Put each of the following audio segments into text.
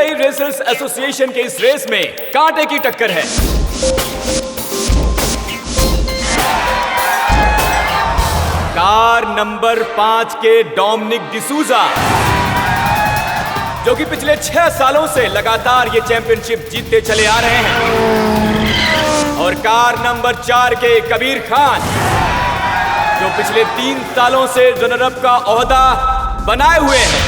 Hyundai racers association के इस race में कांटे की टक्कर है। कार नंबर 5 के डोमिनिक डिसूजा, जो कि पिछले 6 सालों से लगातार ये चैंपियनशिप जीतते चले आ रहे हैं, और कार नंबर 4 के कबीर खान, जो पिछले 3 सालों से रनर अप का ओहदा बनाए हुए हैं।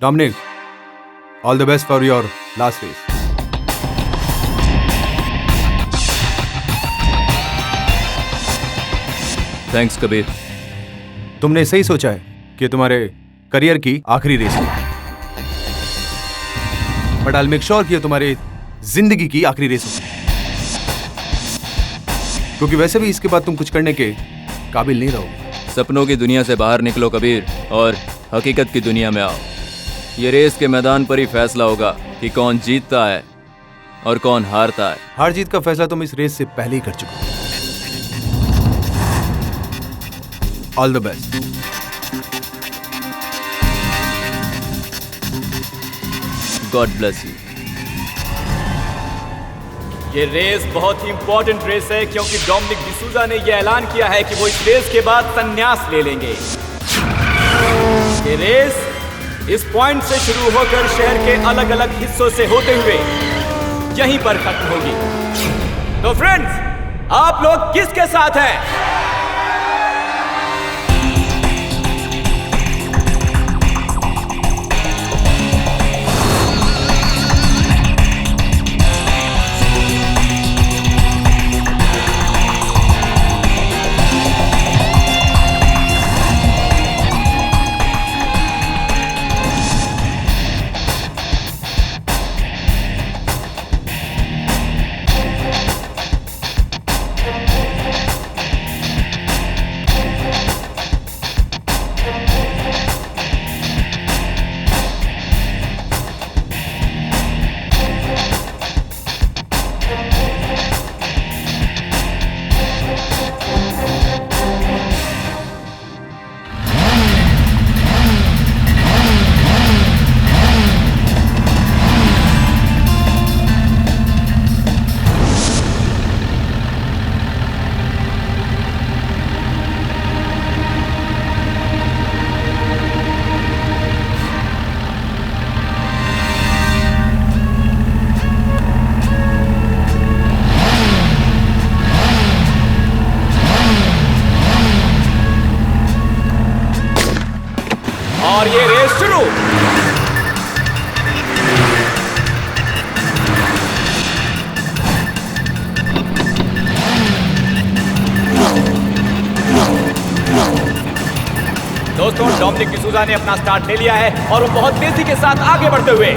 Dominic, all the best for your last race. Thanks Kabir. तुमने सही सोचा है कि तुम्हारे करियर की आखिरी रेस है, but I will make sure कि तुम्हारे जिंदगी की आखिरी रेस हो, क्योंकि वैसे भी इसके बाद तुम कुछ करने के काबिल नहीं रहोगे। सपनों की दुनिया से बाहर निकलो कबीर, और हकीकत की दुनिया में आओ। ये रेस के मैदान पर ही फैसला होगा कि कौन जीतता है और कौन हारता है। हार जीत का फैसला तुम इस रेस से पहले ही कर चुके हो। All the best. God bless you. ये रेस बहुत ही इंपॉर्टेंट रेस है, क्योंकि डोमिनिक डिसूजा ने यह ऐलान किया है कि वो इस रेस के बाद संन्यास ले लेंगे। ये रेस इस पॉइंट से शुरू होकर शहर के अलग अलग हिस्सों से होते हुए यहीं पर खत्म होगी। तो फ्रेंड्स, आप लोग किसके साथ हैं? और ये रेस शुरू। दोस्तों, डोमिनिक डिसूजा ने अपना स्टार्ट ले लिया है और वो बहुत तेजी के साथ आगे बढ़ते हुए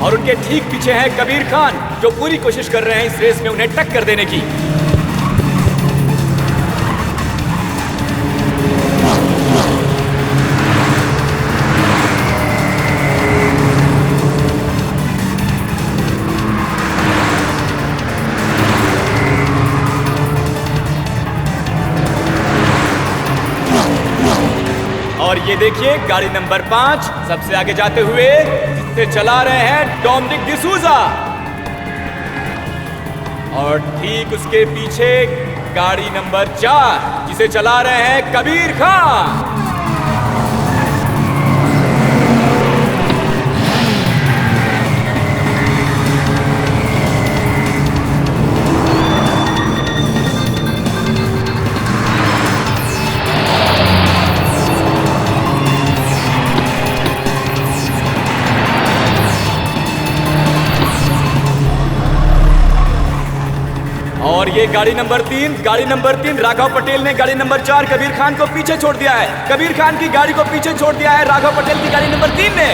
और उनके ठीक पीछे है कबीर खान, जो पूरी कोशिश कर रहे हैं इस रेस में उन्हें टक्कर देने की। और ये देखिए, गाड़ी नंबर 5 सबसे आगे जाते हुए से चला रहे हैं डोमिनिक डिसूजा, और ठीक उसके पीछे गाड़ी नंबर 4 जिसे चला रहे हैं कबीर खान। और ये गाड़ी नंबर 3 राघव पटेल ने गाड़ी नंबर 4 कबीर खान को पीछे छोड़ दिया है। कबीर खान की गाड़ी को पीछे छोड़ दिया है राघव पटेल की गाड़ी नंबर 3 ने।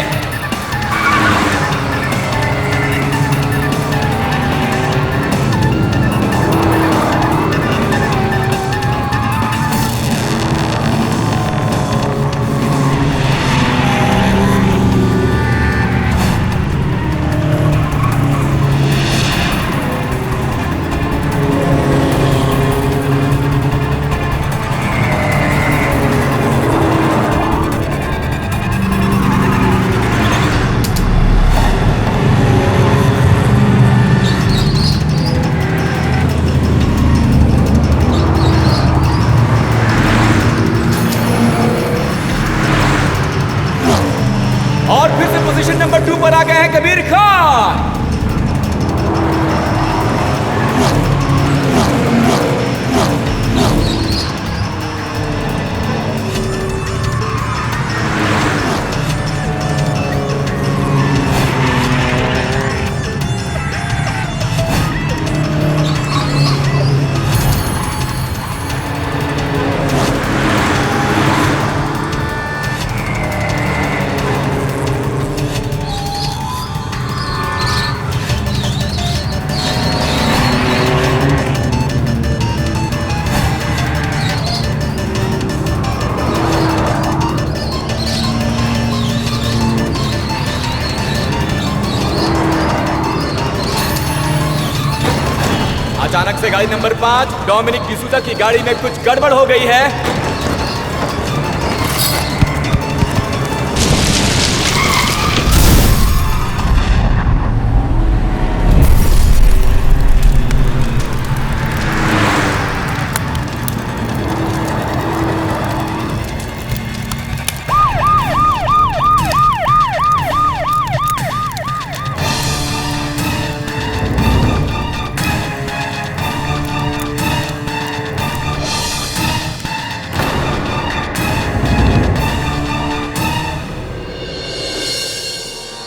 अचानक से गाड़ी नंबर 5 डोमिनिक डिसूजा की गाड़ी में कुछ गड़बड़ हो गई है।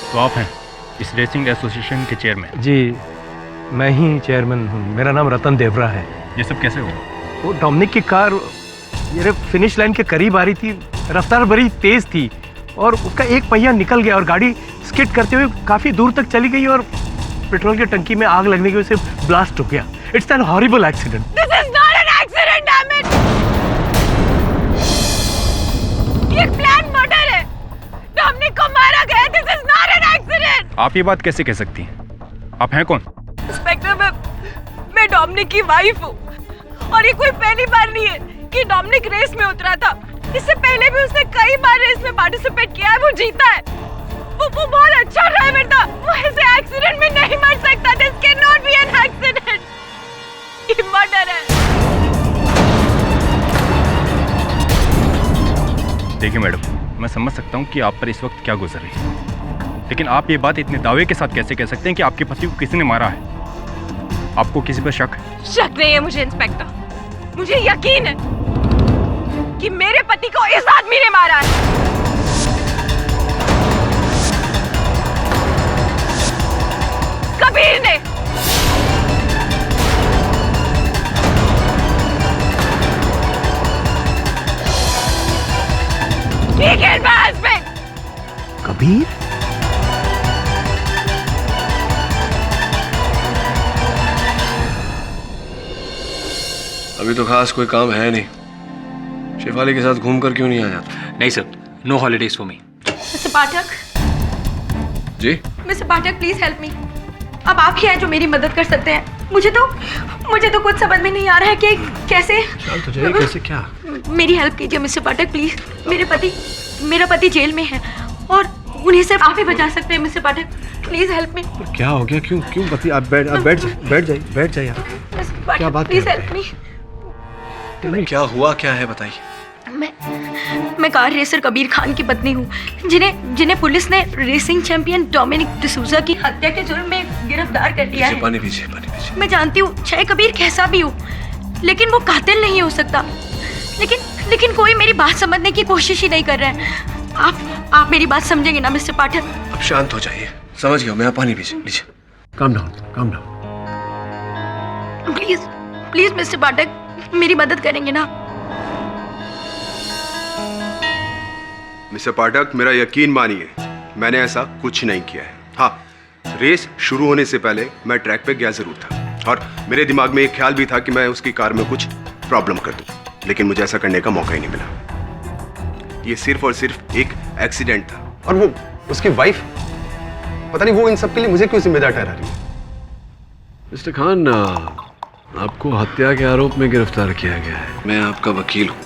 तो आप हैं इस रेसिंग एसोसिएशन के चेयरमैन? जी, मैं ही चेयरमैन हूँ। मेरा नाम रतन देवरा है। ये सब कैसे हुआ? वो डोमिनिक की कार ये फिनिश लाइन के करीब आ रही थी, रफ्तार बड़ी तेज थी और उसका एक पहिया निकल गया और गाड़ी स्किड करते हुए काफी दूर तक चली गई और पेट्रोल की टंकी में आग लगने की वजह से ब्लास्ट हो गया। It's an horrible accident. This is not an accident, damn it! ये प्लान मर्डर है। डोमिनिक को मारा गया। This is not an accident. आप ये बात कैसे कह सकती हैं? आप हैं कौन? इंस्पेक्टर, मैं डोमिनिक की वाइफ हूँ और ये कोई पहली बार नहीं है कि डोमिनिक रेस में उतरा था। इससे पहले भी उसने कई बार रेस में पार्टिसिपेट किया है, वो जीता है। वो बहुत अच्छा ड्राइवर था। वो ऐसे एक्सीडेंट में नहीं मर सकता। This can not be an accident. ये मर्डर है। देखिए मैडम, मैं समझ सकता हूँ कि आप पर इस वक्त क्या गुजर रही है, लेकिन आप ये बात इतने दावे के साथ कैसे कह सकते हैं कि आपके पति को किसी ने मारा है? आपको किसी पर शक है? शक नहीं है मुझे इंस्पेक्टर। मुझे यकीन है कि मेरे पति को इस आदमी ने मारा है। कबीर ने। He killed my husband. Kabir? अभी तो खास कोई काम है नहीं। शेफाली के साथ घूमकर क्यों नहीं आ जाता? नहीं sir, no holidays for me. Mister Pathak, जी? Mister Pathak please help me. अब आप ही हैं जो मेरी मदद कर सकते हैं। मुझे तो कुछ समझ में नहीं आ रहा है कि कैसे। शांत हो जाइए। कैसे क्या? मेरी हेल्प कीजिए मिस्टर पाठक प्लीज। मेरा पति जेल में है और उन्हें सिर्फ आप ही बचा सकते हैं मिस्टर पाठक। प्लीज हेल्प मी। क्या हो गया? क्यों पति? आप बैठ जाइए आप। क्या बात प्लीज हेल्प मी। क्या हुआ? क्या है बताइए। मैं कार रेसर कबीर खान की पत्नी हूँ, जिन्हें पुलिस ने रेसिंग चैंपियन डोमिनिक डिसूजा की हत्या के जुर्म में गिरफ्तार कर लिया है। पानी पीछे। मैं जानती हूँ चाहे कबीर कैसा भी हो, लेकिन वो कातिल नहीं हो सकता। लेकिन कोई मेरी बात समझने की कोशिश ही नहीं कर रहा है। आप मेरी बात समझेंगे ना मिस्टर पाठक? अब शांत हो जाइए। समझ गया मैं। आप पानी पीछे लीजिए। Calm down. प्लीज मिस्टर पाठक मेरी मदद करेंगे ना? मिस्टर पाठक, मेरा यकीन मानिए, मैंने ऐसा कुछ नहीं किया है। हाँ, रेस शुरू होने से पहले मैं ट्रैक पे गया जरूर था और मेरे दिमाग में एक ख्याल भी था कि मैं उसकी कार में कुछ प्रॉब्लम कर दूं, लेकिन मुझे ऐसा करने का मौका ही नहीं मिला। ये सिर्फ और सिर्फ एक एक्सीडेंट था। और वो उसकी वाइफ, पता नहीं वो इन सब के लिए मुझे क्यों जिम्मेदार ठहरा रही है। मिस्टर खान, आपको हत्या के आरोप में गिरफ्तार किया गया है। मैं आपका वकील हूँ।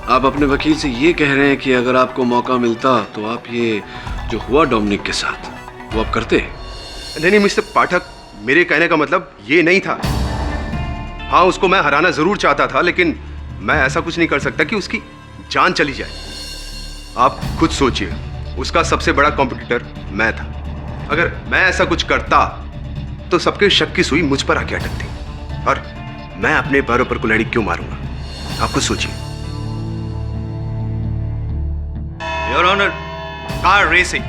आप अपने वकील से ये कह रहे हैं कि अगर आपको मौका मिलता तो आप ये जो हुआ डोमिनिक के साथ वो आप करते? नहीं मिस्टर पाठक, मेरे कहने का मतलब ये नहीं था। हाँ, उसको मैं हराना जरूर चाहता था, लेकिन मैं ऐसा कुछ नहीं कर सकता कि उसकी जान चली जाए। आप खुद सोचिए, उसका सबसे बड़ा कॉम्पिटिटर मैं था। अगर मैं ऐसा कुछ करता तो सबके शक की सुई मुझ पर आके अटकती और मैं अपने पैरों पर कुल्हाड़ी क्यों मारूंगा? आप खुद सोचिए। योर ऑनर, कार रेसिंग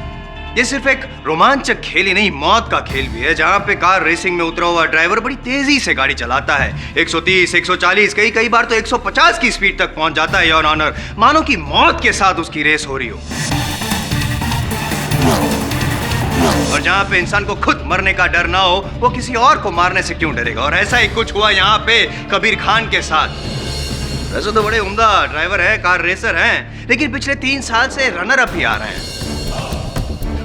ये सिर्फ एक रोमांचक खेल ही नहीं, मौत का खेल भी है, जहां पे कार रेसिंग में उतरा हुआ ड्राइवर बड़ी तेजी से गाड़ी चलाता है। 130, 140, कई बार तो 150 की स्पीड तक पहुंच जाता है। योर ऑनर, मानो कि मौत के साथ उसकी रेस हो रही हो। और जहां पे इंसान को खुद मरने का डर ना हो, वो किसी और को मारने से क्यों डरेगा? और ऐसा ही कुछ हुआ यहाँ पे कबीर खान के साथ। वैसे तो बड़े उम्दा ड्राइवर हैं, कार रेसर हैं, लेकिन पिछले 3 साल से रनर अप ही आ रहे हैं।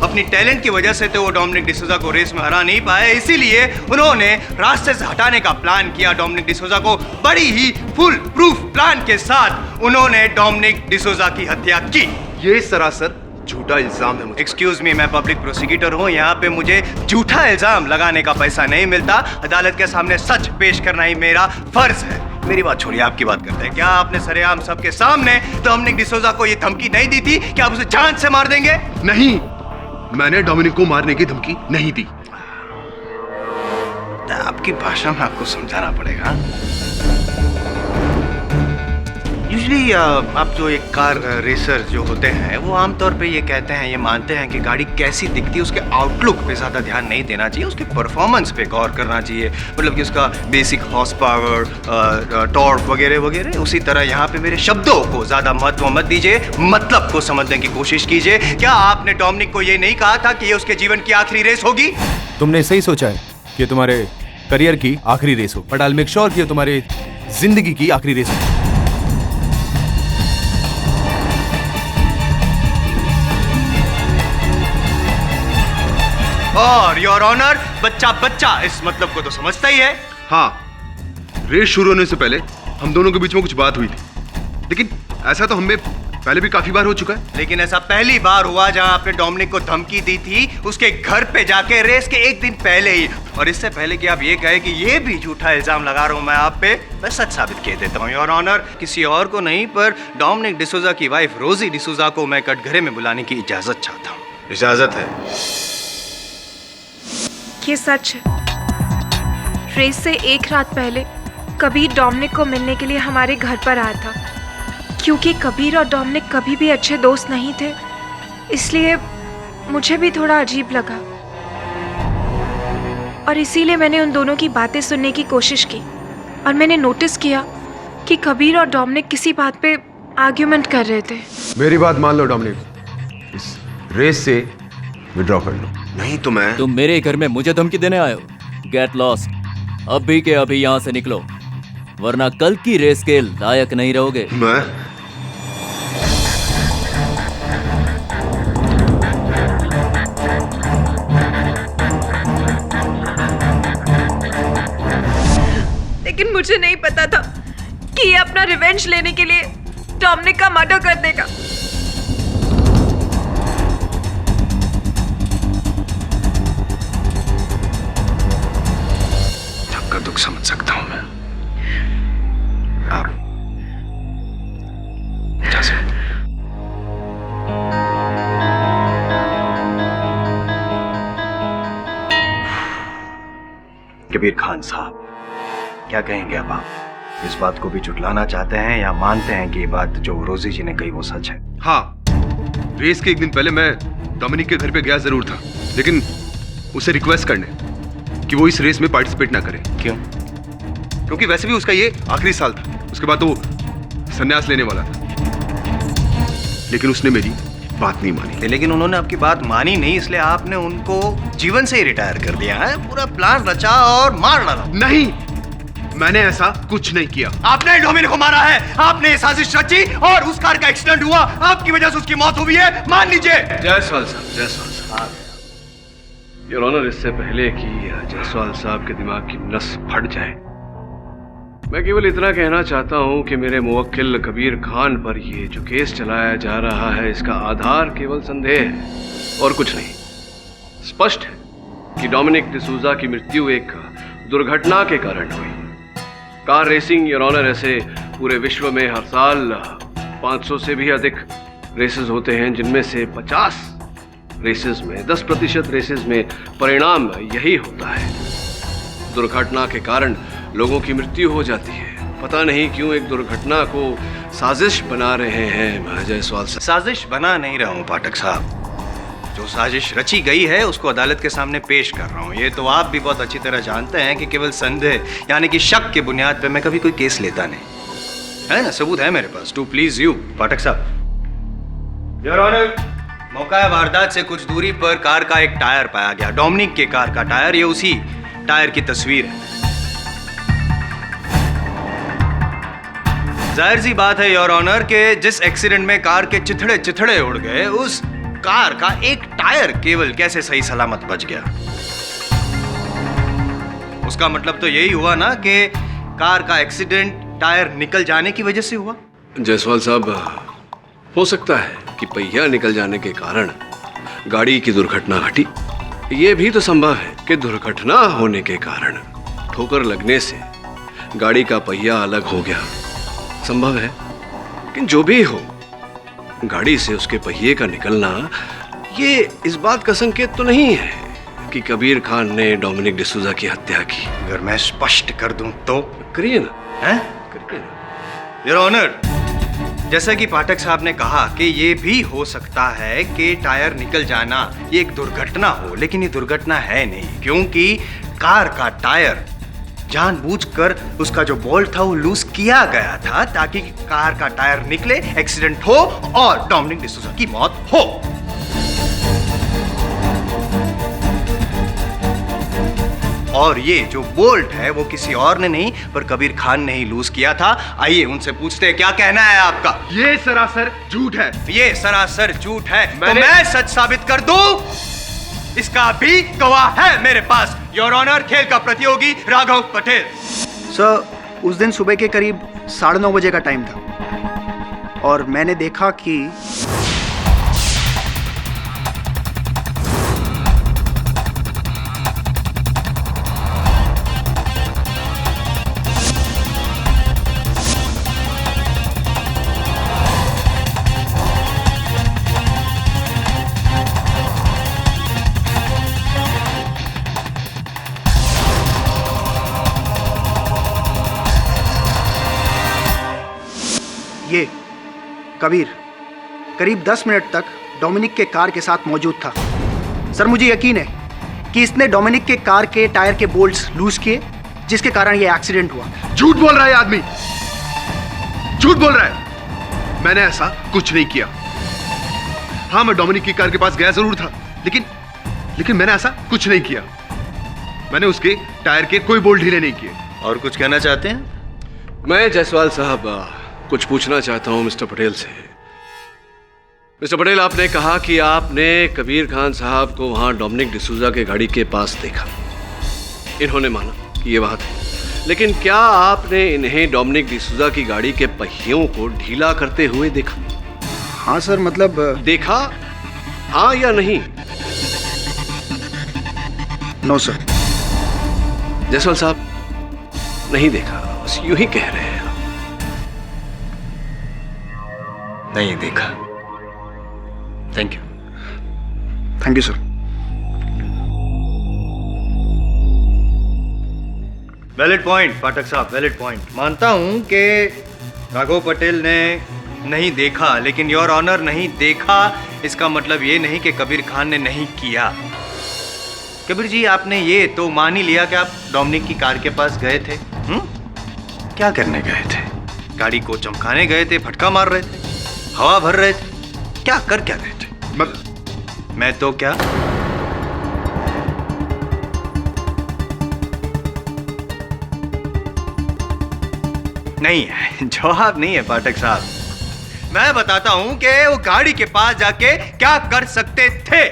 अपनी टैलेंट की वजह से तो वो डोमिनिक डिसूजा को रेस में हरा नहीं पाए, इसीलिए उन्होंने रास्ते से हटाने का प्लान किया। डोमिनिक डिसूजा को बड़ी ही फुल प्रूफ प्लान के साथ उन्होंने डोमिनिक डिसूजा की हत्या की। ये सरासर झूठा इल्जाम है मुझे। एक्सक्यूज मी, मैं पब्लिक प्रोसिक्यूटर हूँ, यहाँ पे मुझे झूठा इल्जाम लगाने का पैसा नहीं मिलता। अदालत के सामने सच पेश करना ही मेरा फर्ज है। मेरी बात छोड़िए, आपकी बात करते हैं। क्या आपने सरेआम सबके सामने डोमिनिक डिसूजा को ये धमकी नहीं दी थी कि आप उसे जान से मार देंगे? नहीं, मैंने डोमिनिक को मारने की धमकी नहीं दी। आपकी भाषा में आपको समझाना पड़ेगा। यूजुअली आप जो एक कार रेसर जो होते हैं वो आमतौर पे ये कहते हैं, ये मानते हैं कि गाड़ी कैसी दिखती है उसके आउटलुक पे ज़्यादा ध्यान नहीं देना चाहिए, उसके परफॉर्मेंस पे गौर करना चाहिए। मतलब कि उसका बेसिक हॉर्स पावर, टॉर्क वगैरह वगैरह। उसी तरह यहाँ पे मेरे शब्दों को ज़्यादा महत्व मत दीजिए, मतलब को समझने की कोशिश कीजिए। क्या आपने डोमिनिक को ये नहीं कहा था कि ये उसके जीवन की आखिरी रेस होगी? तुमने सही सोचा है कि तुम्हारे करियर की आखिरी रेस हो, but I will make sure कि तुम्हारी जिंदगी की आखिरी रेस हो। और योर ऑनर, बच्चा इस मतलब को तो समझता ही है। हाँ, रेस शुरू होने से पहले हम दोनों के बीच में कुछ बात हुई थी, लेकिन ऐसा तो हमें पहले भी काफी बार हो चुका है। लेकिन ऐसा पहली बार हुआ जहां आपने डोमिनिक को धमकी दी थी उसके घर पे जाके, रेस के एक दिन पहले ही। और इससे पहले कि आप ये कहे कि ये भी झूठा इल्जाम लगा रहा हूं मैं आप पे, मैं सच साबित किए देता हूं योर ऑनर। किसी और को नहीं, पर डोमिनिक डिसूजा की वाइफ रोजी डिसूजा को मैं कटघरे में बुलाने की इजाजत चाहता हूँ। इजाजत है। ये सच है। रेस से एक रात पहले कबीर डोमिनिक को मिलने के लिए हमारे घर पर आया था। क्योंकि कबीर और डोमिनिक कभी भी अच्छे दोस्त नहीं थे, इसलिए मुझे भी थोड़ा अजीब लगा और इसीलिए मैंने उन दोनों की बातें सुनने की कोशिश की। और मैंने नोटिस किया कि कबीर और डोमिनिक किसी बात पे आर्ग्यूमेंट कर रहे थे। मेरी बात मान लो डोमिनिक, इस रेस से विड्रॉ कर लो। नहीं तो मैं। तुम मेरे घर में मुझे धमकी देने आए हो? गेट लॉस्ट, अभी के अभी यहाँ से निकलो, वरना कल की रेस के लायक नहीं रहोगे। मैं लेकिन मुझे नहीं पता था कि ये अपना रिवेंज लेने के लिए डोमिनिक का मर्डर कर देगा। आपका दुख समझ सकता हूं मैं। आप जा सकते। कबीर खान साहब, क्या कहेंगे अब आप? इस बात को भी झुटलाना चाहते हैं या मानते हैं कि ये बात जो रोजी जी ने कही वो सच है? हाँ, रेस के एक दिन पहले मैं डोमिनिक के घर पे गया जरूर था, लेकिन उसे रिक्वेस्ट करने कि वो इस रेस में पार्टिसिपेट ना करे। क्यों? क्योंकि वैसे भी उसका ये आखिरी साल था, उसके बाद तो वो संन्यास लेने वाला था। लेकिन उसने मेरी बात नहीं मानी। लेकिन उन्होंने आपकी बात मानी नहीं, इसलिए आपने उनको जीवन से ही रिटायर कर दिया है। पूरा प्लान रचा और मार डाला। नहीं, मैंने ऐसा कुछ नहीं किया। आपने डोमिनिक को मारा है, आपने साजिश रची और उस कार का एक्सीडेंट हुआ, आपकी वजह से उसकी मौत हुई है, मान लीजिए। जायसवाल साहब, जायसवाल साहब, योर ऑनर, इससे पहले कि जायसवाल साहब के दिमाग की नस फट जाए, मैं केवल इतना कहना चाहता हूं कि मेरे मुवक्किल कबीर खान पर ये जो केस चलाया जा रहा है इसका आधार केवल संदेह है और कुछ नहीं। स्पष्ट है कि डोमिनिक डिसूजा की मृत्यु एक दुर्घटना के कारण हुई। कार रेसिंग, योर ऑनर, ऐसे पूरे विश्व में हर साल 500 से भी अधिक रेसेस होते हैं, जिनमें से 50 रेसेस में, 10% रेसेस में परिणाम यही होता है, दुर्घटना के कारण लोगों की मृत्यु हो जाती है। पता नहीं क्यों एक दुर्घटना को साजिश बना रहे हैं जायसवाल साहब। साजिश बना नहीं रहा हूं पाठक साहब, जो साजिश रची गई है उसको अदालत के सामने पेश कर रहा हूं। ये तो आप भी बहुत अच्छी तरह जानते हैं कि केवल संदेह यानी कि शक की बुनियाद पे मैं कभी कोई केस लेता नहीं, है ना? सबूत है मेरे पास, टू प्लीज यू पाठक साहब। योर ऑनर, मौका वारदात से कुछ दूरी पर कार का एक टायर पाया गया, डोमिनिक के कार का टायर। ये उसी टायर की तस्वीर है। जाहिर सी बात है योर ऑनर के जिस एक्सीडेंट में कार के चिथड़े चिथड़े उड़ गए, उस कार का एक टायर केवल कैसे सही सलामत बच गया? उसका मतलब तो यही हुआ ना कि कार का एक्सीडेंट टायर निकल जाने की वजह से हुआ। जायसवाल साहब, हो सकता है कि पहिया निकल जाने के कारण गाड़ी की दुर्घटना घटी। ये भी तो संभव है कि दुर्घटना होने के कारण ठोकर लगने से गाड़ी का पहिया अलग हो गया। संभव है कि जो भी हो, गाड़ी से उसके पहिए का निकलना ये इस बात का संकेत तो नहीं है कि कबीर खान ने डोमिनिक डिसूजा की हत्या की। अगर मैं स्पष्ट कर दूं तो? करिए ना। हैं? योर ऑनर, जैसा कि पाठक साहब ने कहा कि ये भी हो सकता है कि टायर निकल जाना ये एक दुर्घटना हो, लेकिन ये दुर्घटना है नहीं, क्योंकि कार का टायर जानबूझकर उसका जो बोल्ट था वो लूज किया गया था ताकि कार का टायर निकले, एक्सीडेंट हो और डोमिनिक डिसूजा की मौत हो। और ये जो बोल्ट है वो किसी और ने नहीं पर कबीर खान ने ही लूज किया था। आइए उनसे पूछते हैं क्या कहना है आपका। ये सरासर झूठ है। ये सरासर झूठ है तो मैं सच साबित कर दूं? इसका भी गवाह है मेरे पास, योर ऑनर, खेल का प्रतियोगी राघव पटेल। सर, उस दिन सुबह के करीब 9:30 बजे का टाइम था और मैंने देखा कि ये कबीर करीब 10 मिनट तक डोमिनिक के कार के साथ मौजूद था। सर, मुझे यकीन है कि इसने डोमिनिक के कार के टायर के बोल्ट्स लूज किए, जिसके कारण ये एक्सीडेंट हुआ। झूठ बोल रहा है आदमी, झूठ बोल रहा है। मैंने ऐसा कुछ नहीं किया। हाँ, मैं डोमिनिक की कार के पास गया जरूर था, लेकिन मैंने ऐसा कुछ नहीं किया। मैंने उसके टायर के कोई बोल्ट ढीले नहीं किए। और कुछ कहना चाहते हैं? मैं जायसवाल साहब कुछ पूछना चाहता हूं मिस्टर पटेल से। मिस्टर पटेल, आपने कहा कि आपने कबीर खान साहब को वहां डोमिनिक डिसूजा के गाड़ी के पास देखा। इन्होंने माना कि ये वहां थे, लेकिन क्या आपने इन्हें डोमिनिक डिसूजा की गाड़ी के पहियों को ढीला करते हुए देखा? हाँ सर, मतलब देखा, हाँ या नहीं? No sir. जायसवाल साहब, नहीं देखा, बस यूं ही कह रहे हैं। नहीं देखा। Thank you. Thank you sir. Valid point Pathak साहब, वैलिड पॉइंट। मानता हूं कि राघव पटेल ने नहीं देखा, लेकिन योर ऑनर नहीं देखा इसका मतलब ये नहीं कि कबीर खान ने नहीं किया। कबीर जी, आपने ये तो मान ही लिया कि आप डोमिनिक की कार के पास गए थे। क्या करने गए थे? गाड़ी को चमकाने गए थे, फटका मार रहे थे, हवा भर रहे थे, क्या कर क्या रहे थे? मैं तो क्या? नहीं है, जवाब नहीं है पाठक साहब। मैं बताता हूं कि वो गाड़ी के पास जाके क्या कर सकते थे।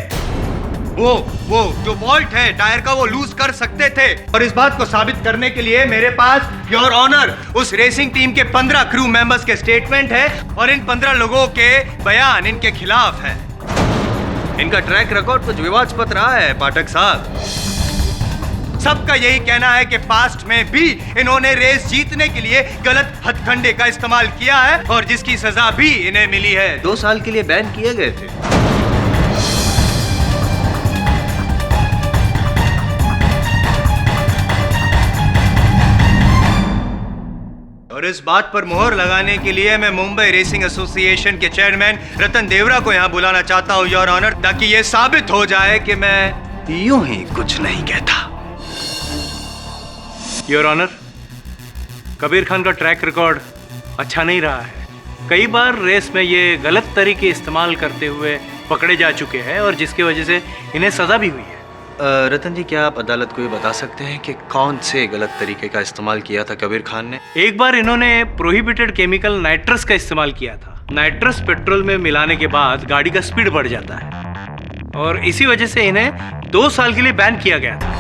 वो जो बोल्ट है टायर का वो लूज कर सकते थे, और इस बात को साबित करने के लिए मेरे पास योर ऑनर उस रेसिंग टीम के 15 क्रू मेंबर्स के स्टेटमेंट है और इन 15 लोगों के बयान इनके खिलाफ है। इनका ट्रैक रिकॉर्ड कुछ विवादास्पद रहा है पाठक साहब। सबका यही कहना है कि पास्ट में भी इन्होंने रेस जीतने के लिए गलत हथकंडे का इस्तेमाल किया है और जिसकी सजा भी इन्हें मिली है। 2 साल के लिए बैन किए गए थे। और इस बात पर मोहर लगाने के लिए मैं मुंबई रेसिंग एसोसिएशन के चेयरमैन रतन देवरा को यहां बुलाना चाहता हूं योर ऑनर, ताकि यह साबित हो जाए कि मैं यूं ही कुछ नहीं कहता। योर ऑनर, कबीर खान का ट्रैक रिकॉर्ड अच्छा नहीं रहा है। कई बार रेस में ये गलत तरीके इस्तेमाल करते हुए पकड़े जा चुके हैं और जिसकी वजह से इन्हें सजा भी हुई है। रतन जी, क्या आप अदालत को ये बता सकते हैं कि कौन से गलत तरीके का इस्तेमाल किया था कबीर खान ने? एक बार इन्होंने प्रोहिबिटेड केमिकल नाइट्रस का इस्तेमाल किया था। नाइट्रस पेट्रोल में मिलाने के बाद गाड़ी का स्पीड बढ़ जाता है और इसी वजह से इन्हें 2 साल के लिए बैन किया गया था।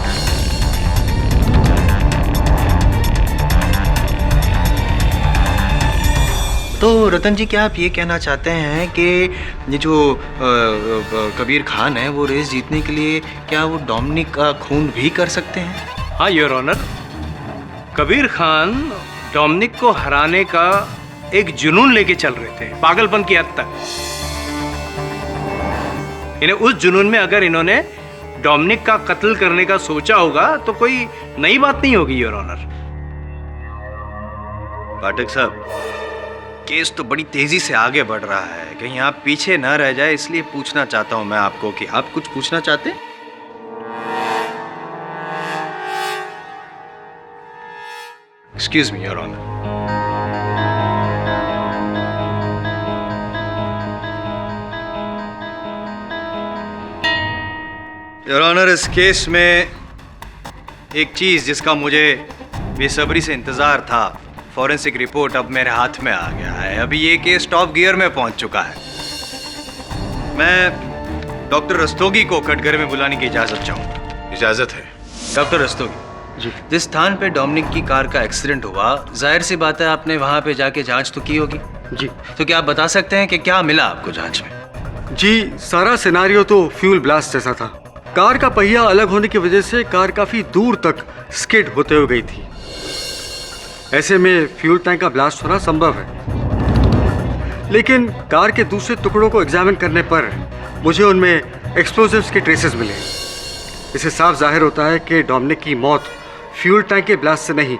तो रतन जी, क्या आप ये कहना चाहते हैं कि ये जो कबीर खान है वो रेस जीतने के लिए क्या वो डोमिनिक का खून भी कर सकते हैं? हाँ your honour, Kabir Khan Dominic को हराने का एक जुनून लेके चल रहे थे, पागलपन की हद तक। इन्हें उस जुनून में अगर इन्होंने डोमिनिक का कत्ल करने का सोचा होगा तो कोई नई बात नहीं होगी योर ऑनर। पाठक साहब, केस तो बड़ी तेजी से आगे बढ़ रहा है, कहीं आप पीछे ना रह जाए, इसलिए पूछना चाहता हूं मैं आपको कि आप कुछ पूछना चाहते हैं? Excuse me your honour. Your honour, इस केस में एक चीज जिसका मुझे बेसब्री से इंतजार था, फॉरेंसिक रिपोर्ट अब मेरे हाथ में आ गया है। अभी ये केस टॉप गियर में पहुंच चुका है। मैं डॉक्टर रस्तोगी को कटघरे में बुलाने की इजाजत चाहूंगा। इजाजत है। डॉक्टर रस्तोगी जी, जिस स्थान पे डोमिनिक की कार का एक्सीडेंट हुआ, जाहिर सी बात है आपने वहां पे जाके जांच तो की होगी जी। तो क्या आप बता सकते हैं कि क्या मिला आपको जांच में? जी, सारा सिनारियो तो फ्यूल ब्लास्ट जैसा था। कार का पहिया अलग होने की वजह से कार काफी दूर तक स्किड होते हुए गई थी। ऐसे में फ्यूल टैंक का ब्लास्ट होना संभव है, लेकिन कार के दूसरे टुकड़ों को एग्जामिन करने पर मुझे उनमें एक्सप्लोजिव्स के ट्रेसेस मिले। इससे साफ जाहिर होता है कि डोमिनिक की मौत फ्यूल टैंक के ब्लास्ट से नहीं,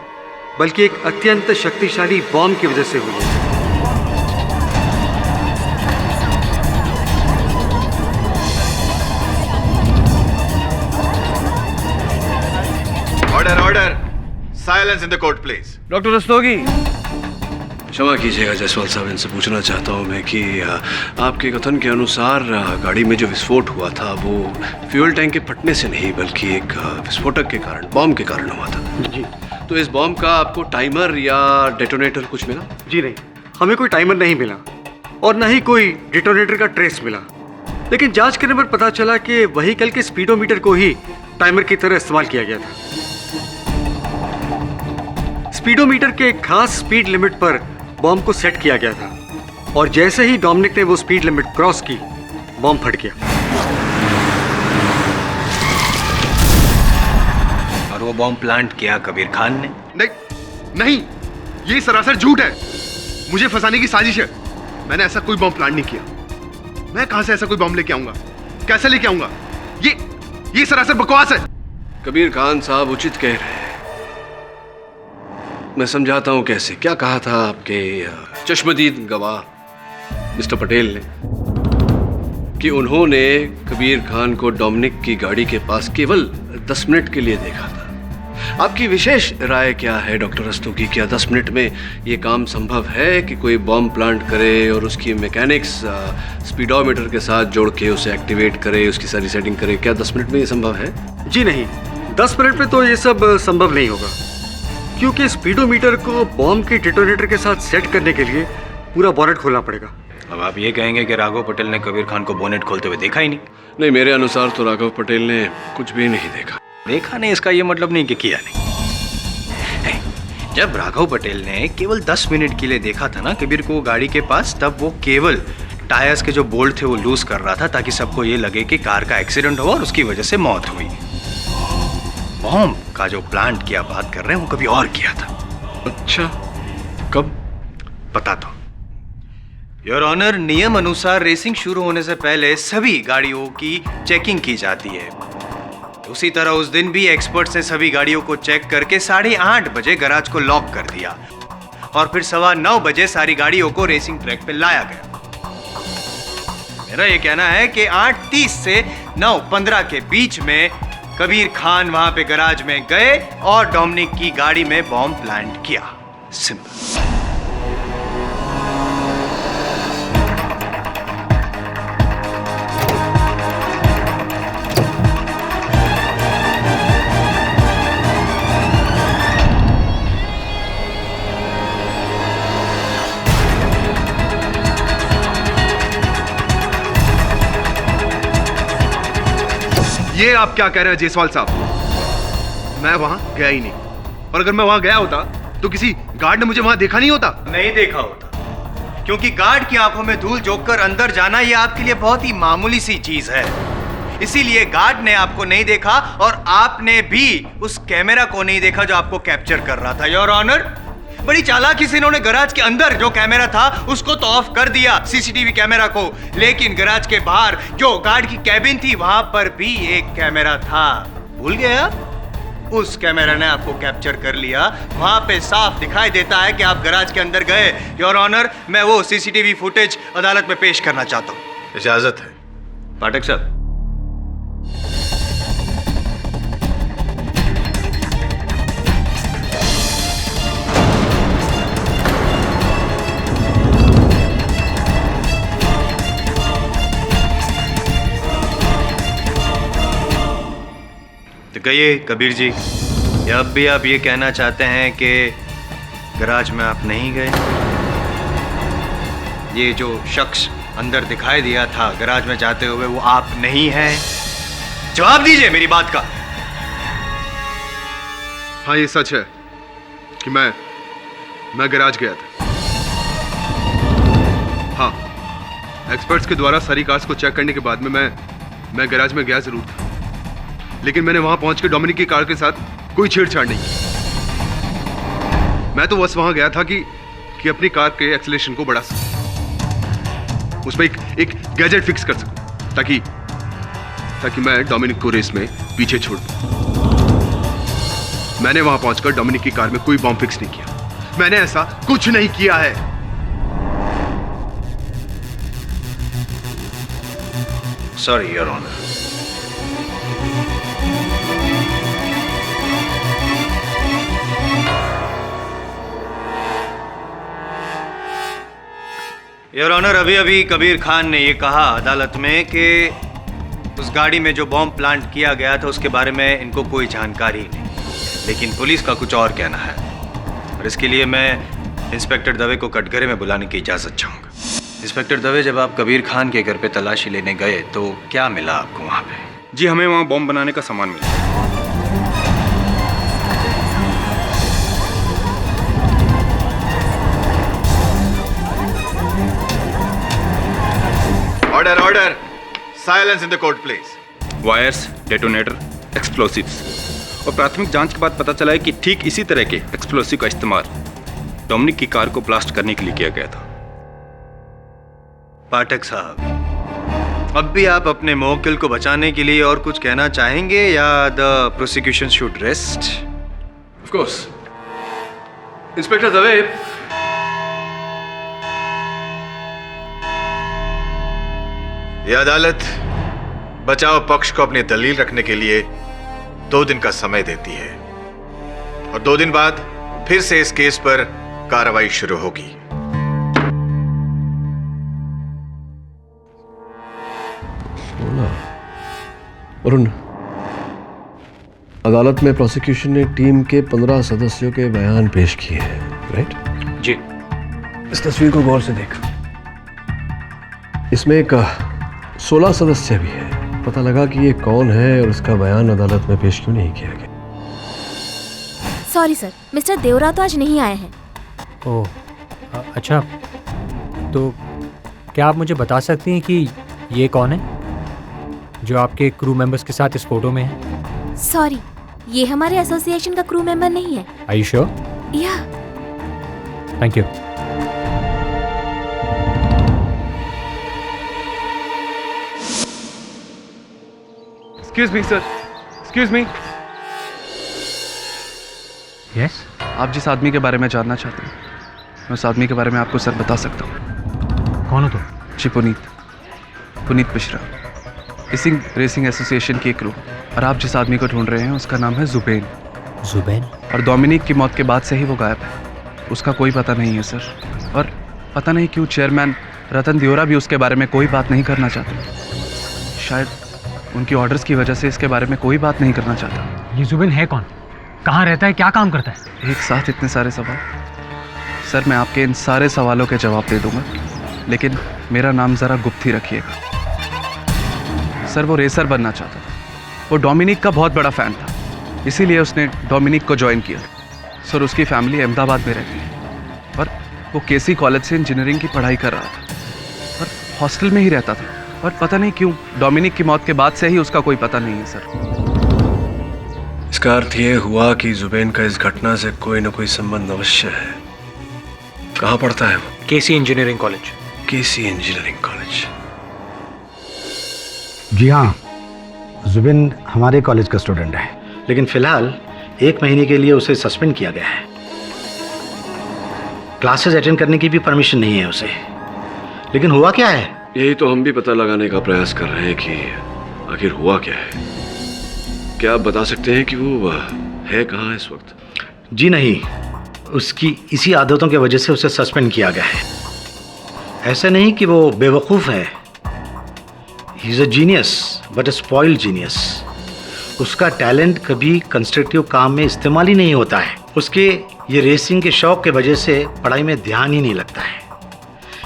बल्कि एक अत्यंत शक्तिशाली बॉम्ब की वजह से हुई है। Order order, silence in the court please. Doctor Rastogi. क्षमा कीजिएगा जायसवाल साहब, इनसे पूछना चाहता हूं मैं कि आपके कथन के अनुसार गाड़ी में जो विस्फोट हुआ था वो फ्यूल टैंक के फटने से नहीं, बल्कि एक विस्फोटक के कारण, बॉम्ब के कारण हुआ था। जी। तो इस बॉम्ब का आपको टाइमर या डेटोनेटर कुछ मिला? जी नहीं, हमें कोई टाइमर नहीं मिला और न ही कोई डेटोनेटर का ट्रेस मिला। लेकिन जांच करने पर पता चला कि व्हीकल के स्पीडोमीटर को ही टाइमर की तरह इस्तेमाल किया गया था। स्पीडोमीटर के एक खास स्पीड लिमिट पर बॉम्ब को सेट किया गया था और जैसे ही डोमिनिक ने वो स्पीड लिमिट क्रॉस की, बॉम्ब फट गया। और वो बॉम्ब प्लांट किया कबीर खान ने? नहीं, ये सरासर झूठ है। मुझे फंसाने की साजिश है। मैंने ऐसा कोई बॉम्ब प्लांट नहीं किया। मैं कहां से ऐसा कोई बॉम्ब लेके आऊंगा? कैसे लेके आऊंगा? ये सरासर बकवास है। कबीर खान साहब उचित कह रहे हैं। मैं समझाता हूं कैसे। क्या कहा था आपके चश्मदीद गवाह मिस्टर पटेल ने कि उन्होंने कबीर खान को डोमिनिक की गाड़ी के पास केवल 10 मिनट के लिए देखा था। आपकी विशेष राय क्या है डॉक्टर रस्तोगी? क्या 10 मिनट में ये काम संभव है कि कोई बॉम्ब प्लांट करे और उसकी मैकेनिक्स स्पीडोमीटर के साथ जोड़ के उसे एक्टिवेट करे, उसकी सारी सेटिंग करे? क्या 10 मिनट में ये संभव है? जी नहीं, 10 मिनट में तो ये सब संभव नहीं होगा, क्योंकि स्पीडोमीटर को बॉम्ब के डेटोनेटर के साथ सेट करने के लिए पूरा बोनेट खोलना पड़ेगा। अब आप ये कहेंगे कि राघव पटेल ने कबीर खान को बोनेट खोलते हुए देखा ही नहीं? नहीं, मेरे अनुसार तो राघव पटेल ने कुछ भी नहीं देखा। देखा नहीं इसका ये मतलब नहीं कि किया नहीं। जब राघव पटेल ने केवल 10 मिनट के लिए देखा था ना कबीर को गाड़ी के पास, तब वो केवल टायर्स के जो बोल्ट थे वो लूज कर रहा था ताकि सबको ये लगे कि कार का एक्सीडेंट हुआ और उसकी वजह से मौत हुई। बॉम्ब का जो प्लांट की आप बात कर रहे हैं वो कभी और किया था। अच्छा, कब? पता तो योर ऑनर, नियम अनुसार रेसिंग शुरू होने से पहले सभी गाड़ियों की चेकिंग की जाती है। उसी तरह उस दिन भी एक्सपर्ट्स ने सभी गाड़ियों को चेक करके 8:30 बजे गैराज को लॉक कर दिया और फिर 9:15 बजे सारी गाड़ियों को रेसिंग ट्रैक पे लाया गया। मेरा ये कहना है कि 8:30 से 9:15 के बीच में कबीर खान वहां पे गैराज में गए और डोमिनिक की गाड़ी में बॉम्ब प्लांट किया। सिंपल। ये आप क्या कह रहे हैं जायसवाल साहब? मैं वहां गया ही नहीं, और अगर मैं वहां गया होता तो किसी गार्ड ने मुझे वहां देखा नहीं होता। नहीं देखा होता, क्योंकि गार्ड की आंखों में धूल झोंककर अंदर जाना ये आपके लिए बहुत ही मामूली सी चीज है। इसीलिए गार्ड ने आपको नहीं देखा और आपने भी उस कैमरा को नहीं देखा जो आपको कैप्चर कर रहा था। योर ऑनर, बड़ी चालाकी से इन्होंने गैराज के अंदर जो कैमरा था उसको तो ऑफ कर दिया, सीसीटीवी कैमरा को, लेकिन गैराज के बाहर जो गार्ड की कैबिन थी वहां पर भी एक कैमरा था। भूल गया? उस कैमरा ने आपको कैप्चर कर लिया। वहां पे साफ दिखाई देता है कि आप गैराज के अंदर गए। योर ऑनर, मैं वो सीसीटीवी फुटेज अदालत में पेश करना चाहता हूं। इजाजत है। पाठक साहब। तो कहिए कबीर जी, या अब भी आप ये कहना चाहते हैं कि गैराज में आप नहीं गए? ये जो शख्स अंदर दिखाई दिया था गैराज में जाते हुए वो आप नहीं हैं? जवाब दीजिए मेरी बात का। हाँ, ये सच है कि मैं गैराज गया था। हाँ, एक्सपर्ट्स के द्वारा सारी कार्स को चेक करने के बाद में मैं गैराज में गया जरूर था, लेकिन मैंने वहां पहुंच के डोमिनिक की कार के साथ कोई छेड़छाड़ नहीं की। मैं तो बस वहां गया था कि अपनी कार के एक्सेलरेशन को बढ़ा सकूं, उसमें एक गैजेट फिक्स कर सकूं ताकि मैं डोमिनिक को रेस में पीछे छोड़ दूं। मैंने वहां पहुंचकर डोमिनिक की कार में कोई बॉम्ब फिक्स नहीं किया। मैंने ऐसा कुछ नहीं किया है। Sorry your honour. Your honour, अभी अभी कबीर खान ने ये कहा अदालत में कि उस गाड़ी में जो बॉम्ब प्लांट किया गया था उसके बारे में इनको कोई जानकारी नहीं, लेकिन पुलिस का कुछ और कहना है, और इसके लिए मैं इंस्पेक्टर दवे को कटघरे में बुलाने की इजाज़त चाहूँगा। इंस्पेक्टर दवे, जब आप कबीर खान के घर पे तलाशी लेने गए तो क्या मिला आपको वहाँ पे? जी, हमें वहाँ बॉम्ब बनाने का सामान मिला। Order order, silence in the court please. Wires, detonator, explosives, और प्राथमिक जांच के बाद पता चला है कि ठीक इसी तरह के एक्सप्लोसिव का इस्तेमाल डोमिनिक की कार को ब्लास्ट करने के लिए किया गया था। पाठक साहब, अब भी आप अपने मौकिल को बचाने के लिए और कुछ कहना चाहेंगे या the prosecution should rest? Of course. Inspector Dave, यह अदालत बचाव पक्ष को अपनी दलील रखने के लिए 2 दिन का समय देती है, और 2 दिन बाद फिर से इस केस पर कार्रवाई शुरू होगी। वरुण, अदालत में प्रोसिक्यूशन ने टीम के 15 सदस्यों के बयान पेश किए हैं, राइट? जी। इस तस्वीर को गौर से देख। इसमें एक 16 सदस्य भी है। पता लगा कि ये कौन है और उसका बयान अदालत में पेश क्यों नहीं किया गया? सॉरी सर, मिस्टर देवरा तो आज नहीं आए हैं। ओह, अच्छा, तो क्या आप मुझे बता सकती हैं कि ये कौन है जो आपके क्रू मेंबर्स के साथ इस फोटो में है? सॉरी, ये हमारे एसोसिएशन का क्रू मेंबर नहीं है। Are you sure? Yeah. Thank you. Excuse me sir, excuse me. Yes? आप जिस आदमी के बारे में जानना चाहते हैं, मैं उस आदमी के बारे में आपको सर बता सकता हूँ। कौन हो तुम? जी, पुनीत मिश्रा, रेसिंग एसोसिएशन की क्रू। और आप जिस आदमी को ढूंढ रहे हैं उसका नाम है जुबैन। जुबैन? और डोमिनिक की मौत के बाद से ही वो गायब है। उसका कोई पता नहीं है सर, और पता नहीं क्यों चेयरमैन रतन दियोरा भी उसके बारे में कोई बात नहीं करना चाहते। शायद उनकी ऑर्डर्स की वजह से इसके बारे में कोई बात नहीं करना चाहता। ये जुबैन है कौन? कहाँ रहता है? क्या काम करता है? एक साथ इतने सारे सवाल सर, मैं आपके इन सारे सवालों के जवाब दे दूंगा, लेकिन मेरा नाम ज़रा गुप्त ही रखिएगा। सर, वो रेसर बनना चाहता था, वो डोमिनिक का बहुत बड़ा फ़ैन था, इसीलिए उसने डोमिनिक को ज्वाइन किया। सर उसकी फैमिली अहमदाबाद में रहती है और वो केसी कॉलेज से इंजीनियरिंग की पढ़ाई कर रहा था और हॉस्टल में ही रहता था, और पता नहीं क्यों डोमिनिक की मौत के बाद से ही उसका कोई पता नहीं है सर। इसका अर्थ ये हुआ कि जुबैन का इस घटना से कोई ना कोई संबंध अवश्य है। कहाँ पढ़ता है वो? केसी इंजीनियरिंग कॉलेज। केसी इंजीनियरिंग कॉलेज। जी हाँ, जुबिन हमारे कॉलेज का स्टूडेंट है, लेकिन फिलहाल 1 महीने के लिए उसे सस्पेंड किया गया है। क्लासेस अटेंड करने की भी परमिशन नहीं है उसे। लेकिन हुआ क्या है? यही तो हम भी पता लगाने का प्रयास कर रहे हैं कि आखिर हुआ क्या है। क्या आप बता सकते हैं कि वो है कहाँ इस वक्त? जी नहीं, उसकी इसी आदतों की वजह से उसे सस्पेंड किया गया है। ऐसा नहीं कि वो बेवकूफ़ है, he is a genius but a spoiled genius. उसका टैलेंट कभी कंस्ट्रक्टिव काम में इस्तेमाल ही नहीं होता है। उसके ये रेसिंग के शौक की वजह से पढ़ाई में ध्यान ही नहीं लगता है।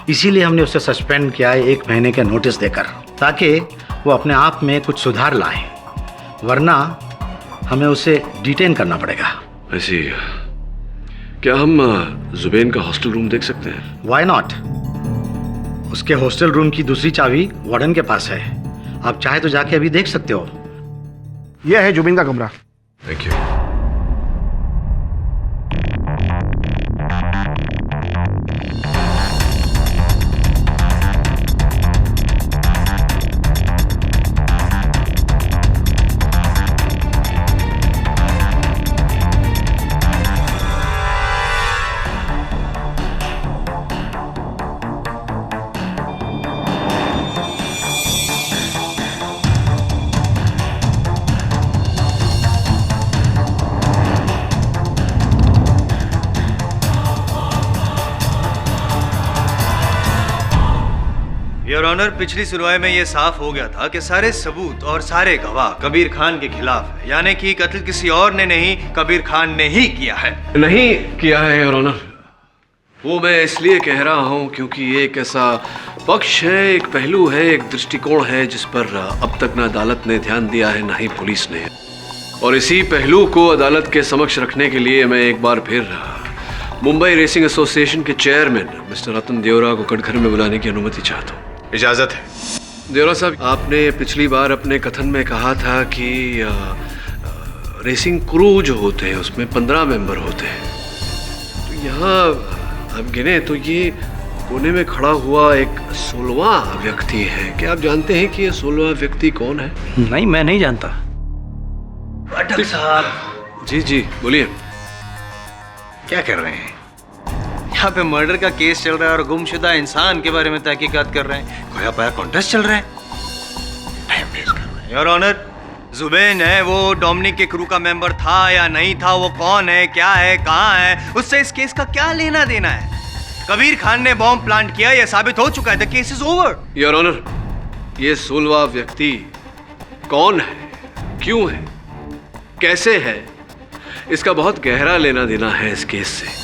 इसीलिए हमने उसे सस्पेंड किया है 1 महीने का नोटिस देकर, ताकि वो अपने आप में कुछ सुधार लाए, वरना हमें उसे डिटेन करना पड़ेगा। ऐसी क्या हम जुबैन का हॉस्टल रूम देख सकते हैं? Why not? उसके हॉस्टल रूम की दूसरी चाबी वार्डन के पास है। आप चाहे तो जाके अभी देख सकते हो। यह है जुबिन का कमरा। Thank you. योर ऑनर, पिछली सुनवाई में यह साफ हो गया था कि सारे सबूत और सारे गवाह कबीर खान के खिलाफ है, यानी कि कत्ल किसी और ने नहीं, कबीर खान ने ही किया है। नहीं किया है योर ऑनर। वो मैं इसलिए कह रहा हूँ क्योंकि ये एक ऐसा पक्ष है, एक पहलू है, एक दृष्टिकोण है जिस पर अब तक ना अदालत ने ध्यान दिया है ना ही पुलिस ने। और इसी पहलू को अदालत के समक्ष रखने के लिए मैं एक बार फिर मुंबई रेसिंग एसोसिएशन के चेयरमैन मिस्टर रतन देवरा को कटघरे में बुलाने की अनुमति चाहता हूँ। इजाजत है। देवरा साहब, आपने पिछली बार अपने कथन में कहा था कि रेसिंग क्रू जो होते हैं उसमें 15 मेंबर होते हैं। तो यहाँ आप गिने तो ये कोने में खड़ा हुआ एक 16वां व्यक्ति है। क्या आप जानते हैं कि ये 16वां व्यक्ति कौन है? नहीं, मैं नहीं जानता। पाठक साहब। जी जी बोलिए। क्या कर रहे हैं? यहाँ पे मर्डर का केस चल रहा है और गुमशुदा इंसान के बारे में तहकीकात कर रहे हैं। खोया पाया कॉन्टेस्ट चल रहा है, टाइम वेस्ट कर रहे हैं। योर ऑनर, जुबैन है वो डोमिनिक के क्रू का मेंबर था या नहीं था, वो कौन है, क्या है, कहाँ है, उससे इस केस का क्या लेना देना है? कबीर खान ने बॉम्ब प्लांट किया, यह साबित हो चुका है। The case is over. Your honour, ये 16वां व्यक्ति कौन है, क्यों है, कैसे है, इसका बहुत गहरा लेना देना है इस केस से।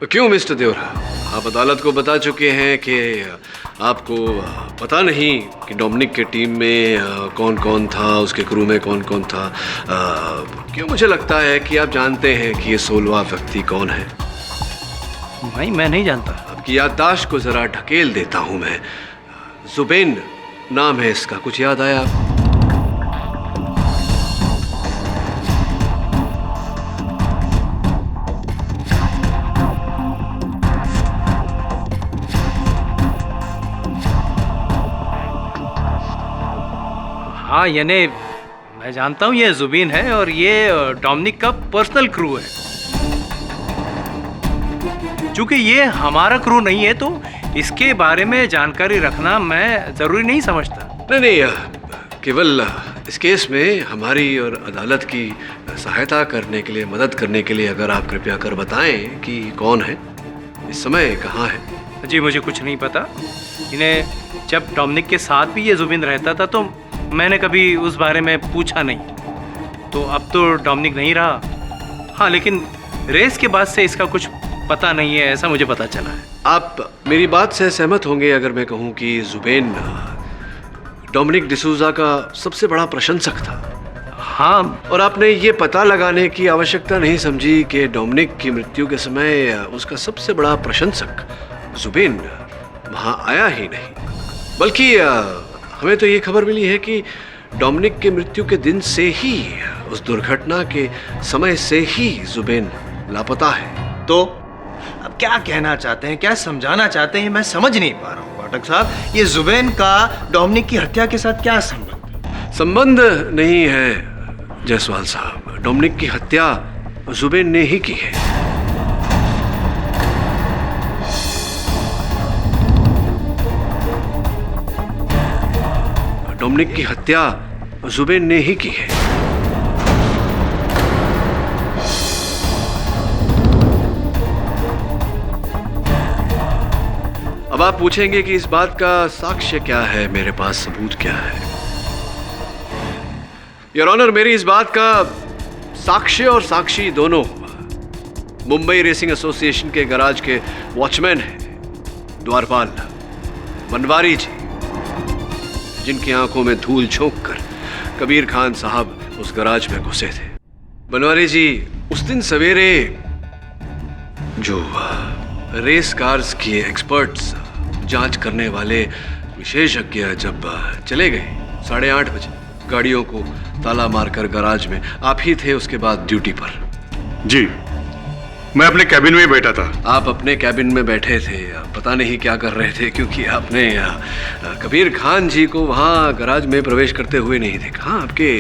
क्यों मिस्टर देवरा, आप अदालत को बता चुके हैं कि आपको पता नहीं कि डोमिनिक के टीम में कौन कौन था, उसके क्रू में कौन कौन था। क्यों मुझे लगता है कि आप जानते हैं कि ये 16वां व्यक्ति कौन है। नहीं, मैं नहीं जानता। आपकी याददाश्त को जरा ढकेल देता हूं मैं। जुबैन नाम है इसका, कुछ याद आया आपको? हाँ, यानी मैं जानता हूँ ये जुबीन है और ये डोमिनिक का पर्सनल क्रू है। चूंकि ये हमारा क्रू नहीं है तो इसके बारे में जानकारी रखना मैं जरूरी नहीं समझता। नहीं, केवल इस केस में हमारी और अदालत की सहायता करने के लिए, मदद करने के लिए अगर आप कृपया कर बताएं कि कौन है, इस समय कहाँ है। जी मुझे कुछ नहीं पता। इन्हें जब डोमिनिक के साथ भी ये जुबीन रहता था तो मैंने कभी उस बारे में पूछा नहीं। तो अब तो डोमिनिक नहीं रहा। हाँ, लेकिन रेस के बाद से इसका कुछ पता नहीं है, ऐसा मुझे पता चला है। आप मेरी बात से सहमत होंगे अगर मैं कहूं कि जुबेन डोमिनिक डिसूजा का सबसे बड़ा प्रशंसक था। हाँ, और आपने ये पता लगाने की आवश्यकता नहीं समझी कि डोमिनिक की मृत्यु के समय उसका सबसे बड़ा प्रशंसक जुबेन वहाँ आया ही नहीं, बल्कि हमें तो ये खबर मिली है कि डोमिनिक के मृत्यु के दिन से ही, उस दुर्घटना के समय से ही जुबेन लापता है। तो अब क्या कहना चाहते हैं, क्या समझाना चाहते हैं, मैं समझ नहीं पा रहा हूँ पाठक साहब। ये जुबेन का डोमिनिक की हत्या के साथ क्या संबंध नहीं है जायसवाल साहब। डोमिनिक की हत्या जुबेन ने ही की है। डोमिनिक की हत्या जुबेन ने ही की है। अब आप पूछेंगे कि इस बात का साक्ष्य क्या है, मेरे पास सबूत क्या है। योर ऑनर, मेरी इस बात का साक्ष्य और साक्षी दोनों मुंबई रेसिंग एसोसिएशन के गैराज के वॉचमैन हैं, द्वारपाल बनवारी जी, जिनकी आंखों में धूल झोंक कर कबीर खान साहब उस गैराज में घुसे थे। बनवारी जी उस दिन सवेरे जो रेस कार्स की एक्सपर्ट्स, जांच करने वाले विशेषज्ञ जब चले गए 8:30 बजे, गाड़ियों को ताला मारकर गैराज में आप ही थे उसके बाद ड्यूटी पर। जी, मैं अपने कैबिन में बैठा था। आप अपने कैबिन में बैठे थे, पता नहीं क्या कर रहे थे, क्योंकि आपने कबीर खान जी को वहां गैराज में प्रवेश करते हुए नहीं देखा। आपके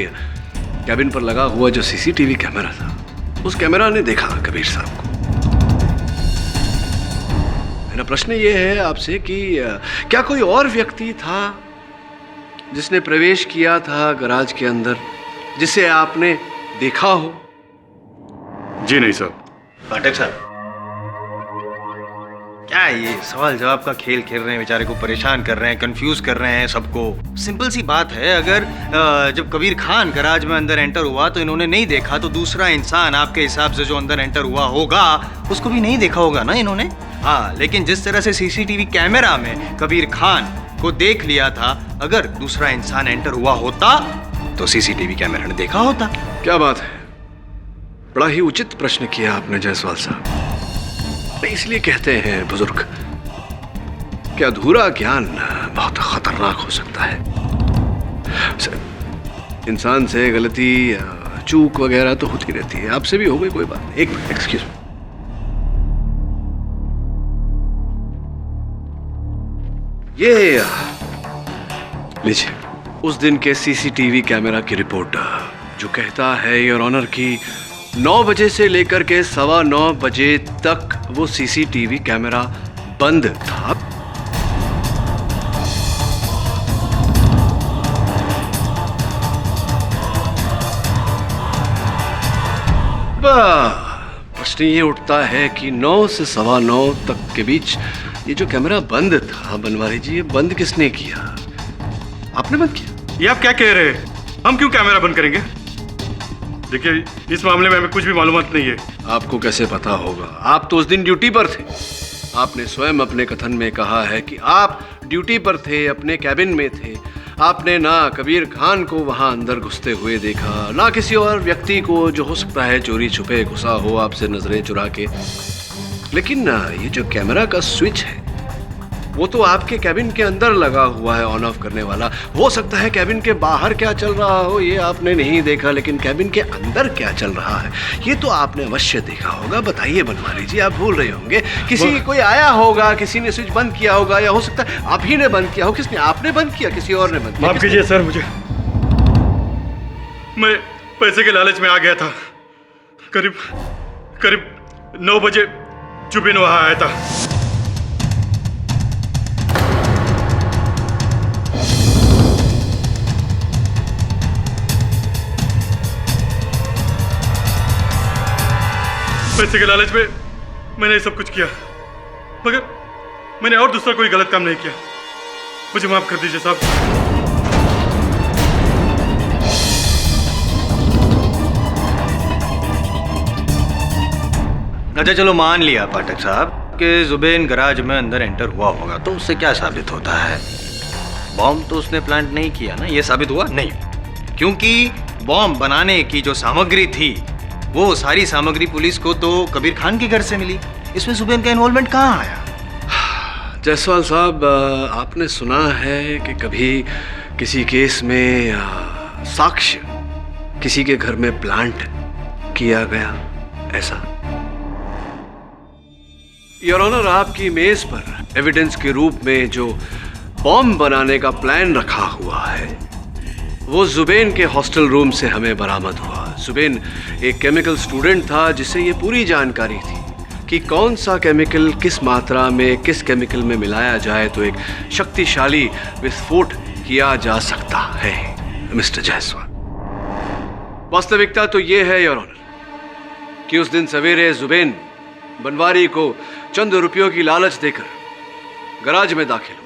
कैबिन पर लगा हुआ जो सीसीटीवी कैमरा था, उस कैमरा ने देखा कबीर साहब को। मेरा प्रश्न ये है आपसे कि क्या कोई और व्यक्ति था जिसने प्रवेश किया था गैराज के अंदर, जिसे आपने देखा हो? जी नहीं साहब। पाठक साहब, क्या ये सवाल जवाब का खेल खेल रहे हैं, बेचारे को परेशान कर रहे हैं, कंफ्यूज कर रहे हैं सबको। सिंपल सी बात है, अगर जब कबीर खान गैराज में अंदर एंटर हुआ तो इन्होंने नहीं देखा, तो दूसरा इंसान आपके हिसाब से जो अंदर एंटर हुआ होगा उसको भी नहीं देखा होगा ना इन्होंने। हाँ, लेकिन जिस तरह से सीसीटीवी कैमरा में कबीर खान को देख लिया था, अगर दूसरा इंसान एंटर हुआ होता तो सीसीटीवी कैमरा ने देखा होता। क्या बात है, बड़ा ही उचित प्रश्न किया आपने जायसवाल साहब। इसलिए कहते हैं बुजुर्ग कि अधूरा ज्ञान बहुत खतरनाक हो सकता है। इंसान से गलती, चूक वगैरह तो होती रहती है, आपसे भी हो गई, कोई बात नहीं। एक मिनट, एक्सक्यूज मी। ये लीजिए उस दिन के सीसीटीवी कैमरा की रिपोर्ट, जो कहता है योर ऑनर की 9 बजे से लेकर के 9:15 बजे तक वो सीसीटीवी कैमरा बंद था। प्रश्न ये उठता है कि 9 से 9:15 तक के बीच ये जो कैमरा बंद था, बनवारी जी, ये बंद किसने किया? आपने बंद किया? ये आप क्या कह रहे हैं? हम क्यों कैमरा बंद करेंगे? देखिए, इस मामले में हमें कुछ भी मालूमात नहीं है। आपको कैसे पता होगा? आप तो उस दिन ड्यूटी पर थे। आपने स्वयं अपने कथन में कहा है कि आप ड्यूटी पर थे, अपने कैबिन में थे। आपने ना कबीर खान को वहां अंदर घुसते हुए देखा, ना किसी और व्यक्ति को जो हो सकता है चोरी छुपे घुसा हो आपसे नजरें चुरा के। लेकिन ये जो कैमरा का स्विच है वो तो आपके कैबिन के अंदर लगा हुआ है, ऑन ऑफ करने वाला। हो सकता है कैबिन के बाहर क्या चल रहा हो ये आपने नहीं देखा, लेकिन कैबिन के अंदर क्या चल रहा है ये तो आपने अवश्य देखा होगा। बताइए बनवारी जी, आप भूल रहे होंगे, किसी कोई आया होगा, किसी ने स्विच बंद किया होगा, या हो सकता है आप ही ने बंद किया हो। किसने? आपने बंद किया, किसी और ने बंद किया? माफ कीजिए सर, मैं पैसे के लालच में आ गया था। करीब 9 बजे जुबिन वहां आया था। पैसे के लालच में मैंने सब कुछ किया, मगर मैंने और दूसरा कोई गलत काम नहीं किया। मुझे माफ कर दीजिए साहब। अच्छा चलो मान लिया पाठक साहब, कि जुबेन गराज में अंदर एंटर हुआ होगा, तो उससे क्या साबित होता है? बॉम्ब तो उसने प्लांट नहीं किया ना, ये साबित हुआ नहीं, क्योंकि बॉम्ब बनाने की जो सामग्री थी वो सारी सामग्री पुलिस को तो कबीर खान के घर से मिली। इसमें जुबेन का इन्वॉल्वमेंट कहाँ आया? जायसवाल साहब, आपने सुना है कि कभी किसी केस में साक्ष्य किसी के घर में प्लांट किया गया ऐसा? योर ऑनर, आपकी मेज पर एविडेंस के रूप में जो बॉम्ब बनाने का प्लान रखा हुआ है वो जुबेन के हॉस्टल रूम से हमें बरामद हुआ। जुबेन एक केमिकल स्टूडेंट था जिसे ये पूरी जानकारी थी कि कौन सा केमिकल किस मात्रा में किस केमिकल में मिलाया जाए तो एक शक्तिशाली विस्फोट किया जा सकता है। मिस्टर जायसवाल, वास्तविकता तो ये है योर ऑनर कि उस दिन सवेरे जुबेन बनवारी को चंद रुपयों की लालच देकर गराज में दाखिल हुआ।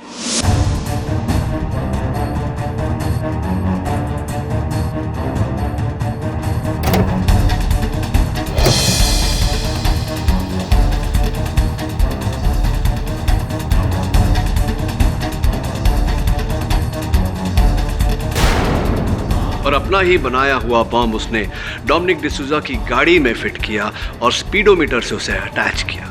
और अपना ही बनाया हुआ बॉम्ब उसने डोमिनिक डिसूजा की गाड़ी में फिट किया और स्पीडोमीटर से उसे अटैच किया।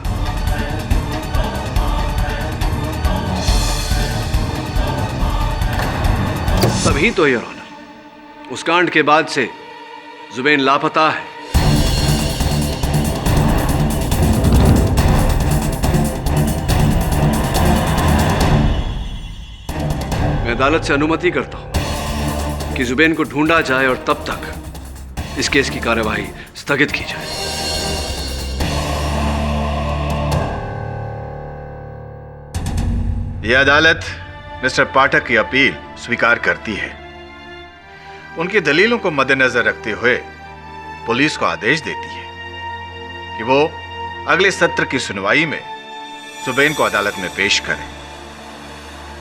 तभी तो योर ऑनर उस कांड के बाद से जुबेन लापता है। मैं अदालत से अनुमति करता हूं कि जुबेन को ढूंढा जाए और तब तक इस केस की कार्यवाही स्थगित की जाए। यह अदालत मिस्टर पाठक की अपील स्वीकार करती है। उनकी दलीलों को मद्देनजर रखते हुए पुलिस को आदेश देती है कि वो अगले सत्र की सुनवाई में जुबेन को अदालत में पेश करें।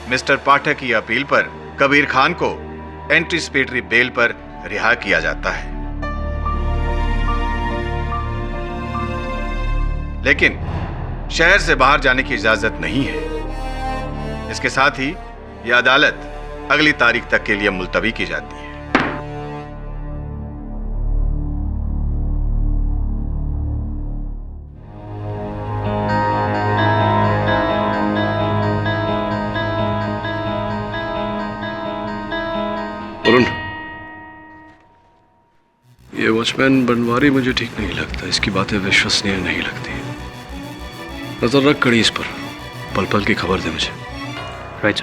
मिस्टर पाठक की अपील पर कबीर खान को एंटीसिपेटरी बेल पर रिहा किया जाता है, लेकिन शहर से बाहर जाने की इजाजत नहीं है। इसके साथ ही यह अदालत अगली तारीख तक के लिए मुलतवी की जाती है। वरुण, ये वॉचमैन बनवारी मुझे ठीक नहीं लगता। इसकी बातें विश्वसनीय नहीं लगती। नजर रख कड़ी इस पर, पल पल की खबर दे मुझे। राइट।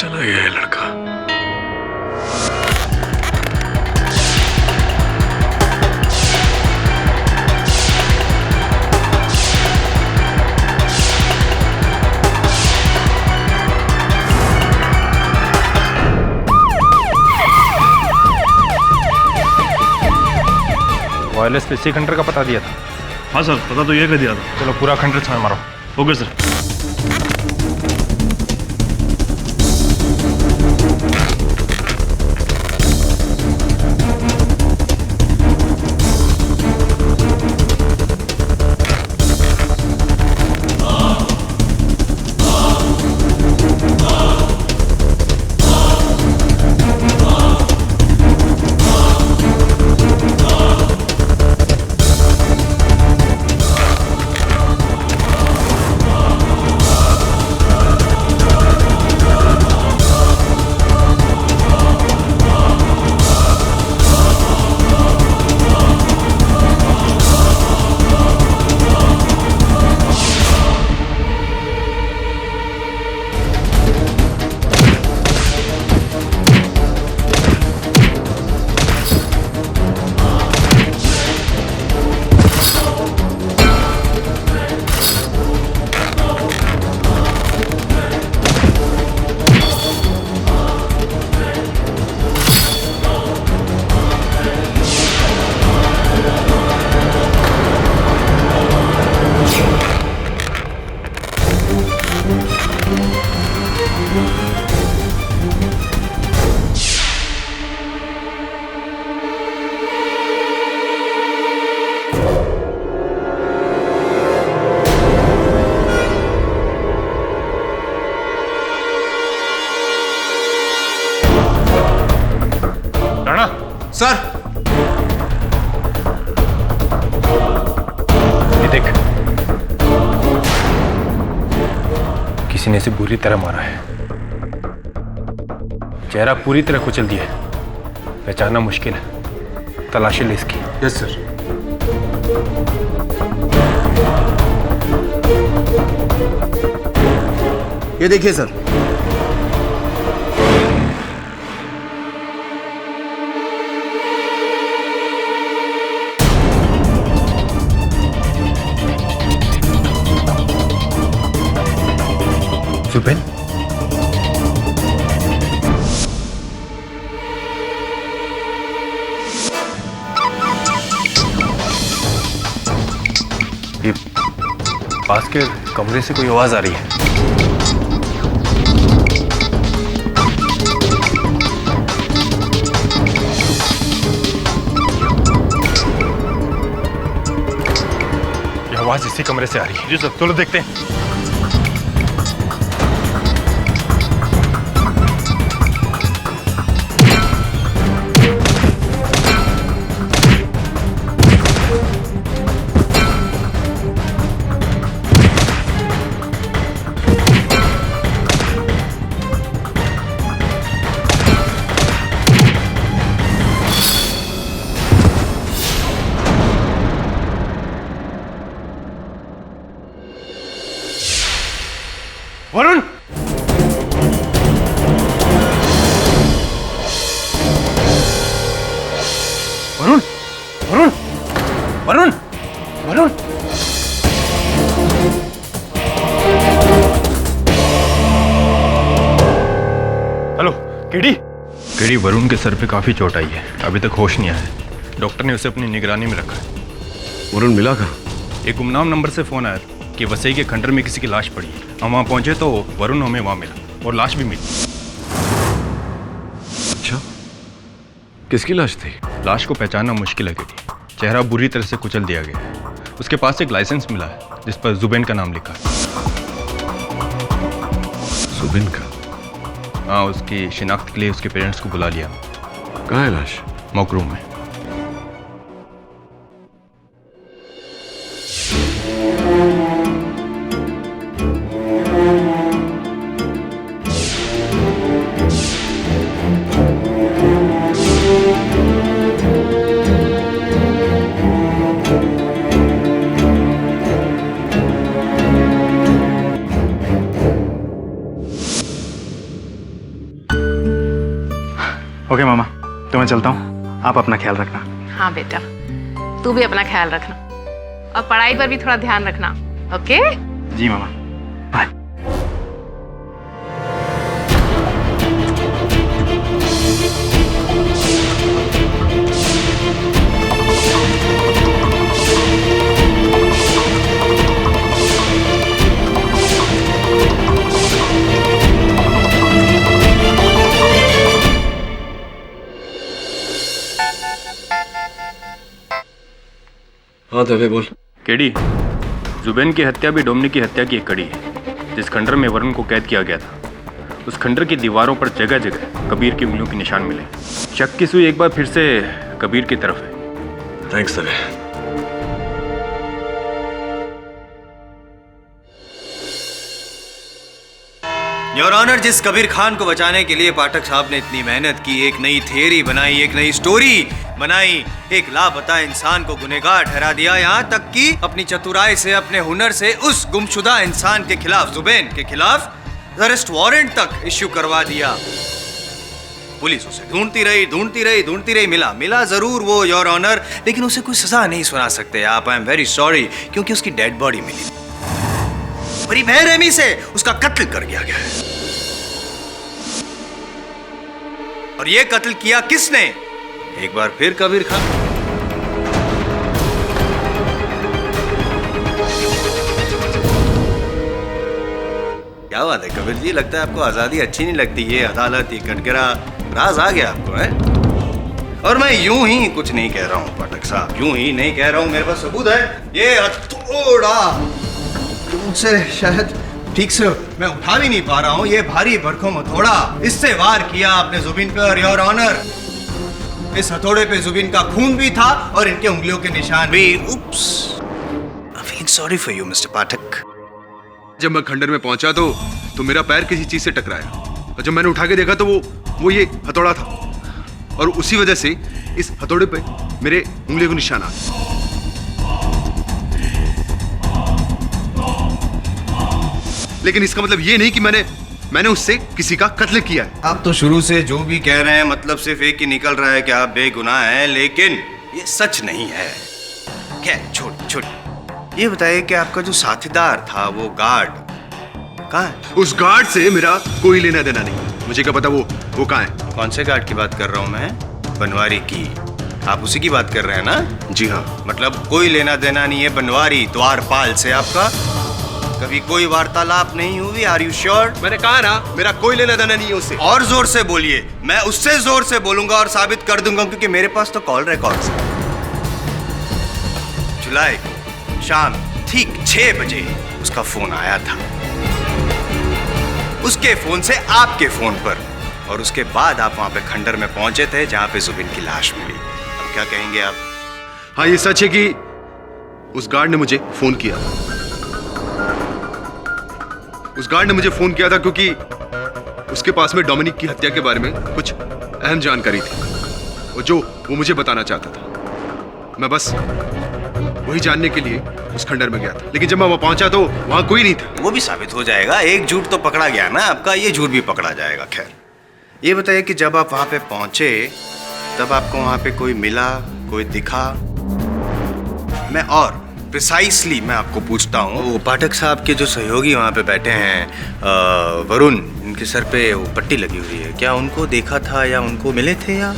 चला गया है लड़का? वायरलेस पे इसी खंडर का पता दिया था। हाँ सर, पता तो ये कर दिया था। चलो पूरा खंडर छान मारो। Okay sir. सर, ये देख, किसी ने इसे बुरी तरह मारा है। चेहरा पूरी तरह कुचल दिया है, पहचानना मुश्किल है। तलाशी ले इसकी। Yes sir. ये देखिए सर। जुबेन, ये पास के कमरे से कोई आवाज आ रही है। ये आवाज इसी कमरे से आ रही है। जी सर, चलो देखते हैं। Varun, Varun, Varun, Varun, Varun. Hello KD. KD, Varun के सर पे काफी चोट आई है, अभी तक होश नहीं आया है। डॉक्टर ने उसे अपनी निगरानी में रखा है। वरुण मिला कहाँ? एक गुमनाम नंबर से फोन आया कि वसई के खंडर में किसी की लाश पड़ी है। हम वहाँ पहुंचे तो वरुण हमें वहाँ मिला और लाश भी मिली। अच्छा, किसकी लाश थी? लाश को पहचानना मुश्किल है केडी, चेहरा बुरी तरह से कुचल दिया गया है। उसके पास एक लाइसेंस मिला है जिस पर जुबेन का नाम लिखा है। जुबेन का? हाँ, उसकी शिनाख्त के लिए उसके पेरेंट्स को बुला लिया। कहाँ है लाश? मॉकरूम में। ओके मामा, तो मैं चलता हूँ, आप अपना ख्याल रखना। हाँ बेटा, तू भी अपना ख्याल रखना और पढ़ाई पर भी थोड़ा ध्यान रखना। ओके? जी मामा, बाय। हाँ दवे बोल। केडी, जुबेन की हत्या भी डोमिनिक की हत्या की एक कड़ी है। जिस खंडर में वरुण को कैद किया गया था, उस खंडर की दीवारों पर जगह जगह कबीर की उंगलियों के निशान मिले। शक की सुई एक बार फिर से कबीर की तरफ है। थैंक्स दवे। योर ऑनर, जिस कबीर खान को बचाने के लिए पाठक साहब ने इतनी मेहनत की, एक नई थियरी बनाई, एक नई स्टोरी बनाई, एक लापता इंसान को गुनहगार ठहरा दिया, यहाँ तक कि अपनी चतुराई से, अपने हुनर से उस गुमशुदा इंसान के खिलाफ, जुबेन के खिलाफ अरेस्ट वारंट तक इश्यू करवा दिया। पुलिस उसे ढूंढती रही, मिला जरूर वो योर ऑनर, लेकिन उसे कोई सजा नहीं सुना सकते आप। आई एम वेरी सॉरी, क्योंकि उसकी डेड बॉडी मिली, बड़ी बेरहमी से उसका कत्ल कर दिया गया है। और ये कत्ल किया किसने? एक बार फिर कबीर खान। क्या बात है कबीर जी, लगता है आपको आजादी अच्छी नहीं लगती। ये अदालत, ये कटघरा, राज आ गया आपको, है? और मैं यूं ही कुछ नहीं कह रहा हूं पाठक साहब, यूं ही नहीं कह रहा हूं, मेरे पास सबूत है। ये हथौड़ा मुझसे शायद ठीक से मैं उठा भी नहीं पा रहा हूं, ये भारी भरकम हथौड़ा, इससे वार किया आपने जुबिन पे। और योर ऑनर, इस हथौड़े पे जुबिन का खून भी था और इनके उंगलियों के निशान भी। Oops, I feeling sorry for you mister Pathak. जब मैं खंडर में पहुंचा तो मेरा पैर किसी चीज से टकराया, और जब मैंने उठा के देखा तो वो ये हथौड़ा था, और उसी वजह से इस हथौड़े पे मेरे उंगली को निशान आ। लेकिन इसका मतलब ये नहीं कि मैंने उससे किसी का कत्ल किया है। आप तो शुरू से जो भी कह रहे हैं मतलब सिर्फ एक ही निकल रहा है कि आप बेगुनाह हैं, लेकिन ये सच नहीं है। क्या छोड़ ये बताइए कि आपका जो साथीदार था, वो गार्ड कहाँ है? उस गार्ड से मेरा कोई लेना देना नहीं, मुझे क्या पता वो कहाँ है। कौन से गार्ड की बात कर रहा हूँ मैं? बनवारी की। आप उसी की बात कर रहे हैं ना? जी हाँ। मतलब कोई लेना देना नहीं है बनवारी द्वारपाल से आपका? कभी कोई वार्तालाप नहीं हुई? Are you sure? मैंने कहा ना, मेरा कोई लेना देना नहीं है उससे। और जोर से बोलिए, मैं उससे जोर से बोलूंगा और साबित कर दूंगा, क्योंकि मेरे पास तो कॉल रिकॉर्ड्स है। जुलाई को शाम ठीक 6 बजे उसका फोन आया था, उसके फोन से आपके फोन पर, और उसके बाद आप वहां पे खंडर में पहुंचे थे जहां पे जुबिन की लाश मिली। अब क्या कहेंगे आप? हाँ, ये सच है कि उस गार्ड ने मुझे फोन किया। उस गार्ड ने मुझे फोन किया था क्योंकि उसके पास में डोमिनिक की हत्या के बारे में कुछ अहम जानकारी थी, और जो वो मुझे बताना चाहता था। मैं बस वही जानने के लिए उस खंडर में गया था, लेकिन जब मैं वहां पहुंचा तो वहां कोई नहीं था। वो भी साबित हो जाएगा, एक झूठ तो पकड़ा गया ना आपका, ये झूठ भी पकड़ा जाएगा। खैर, ये बताइए कि जब आप वहां पे पहुंचे तब आपको वहां पे कोई मिला, कोई दिखा? मैं और प्रिसाइसली मैं आपको पूछता हूँ, वो पाठक साहब के जो सहयोगी वहाँ पे बैठे हैं, वरुण, इनके सर पे वो पट्टी लगी हुई है, क्या उनको देखा था या उनको मिले थे? या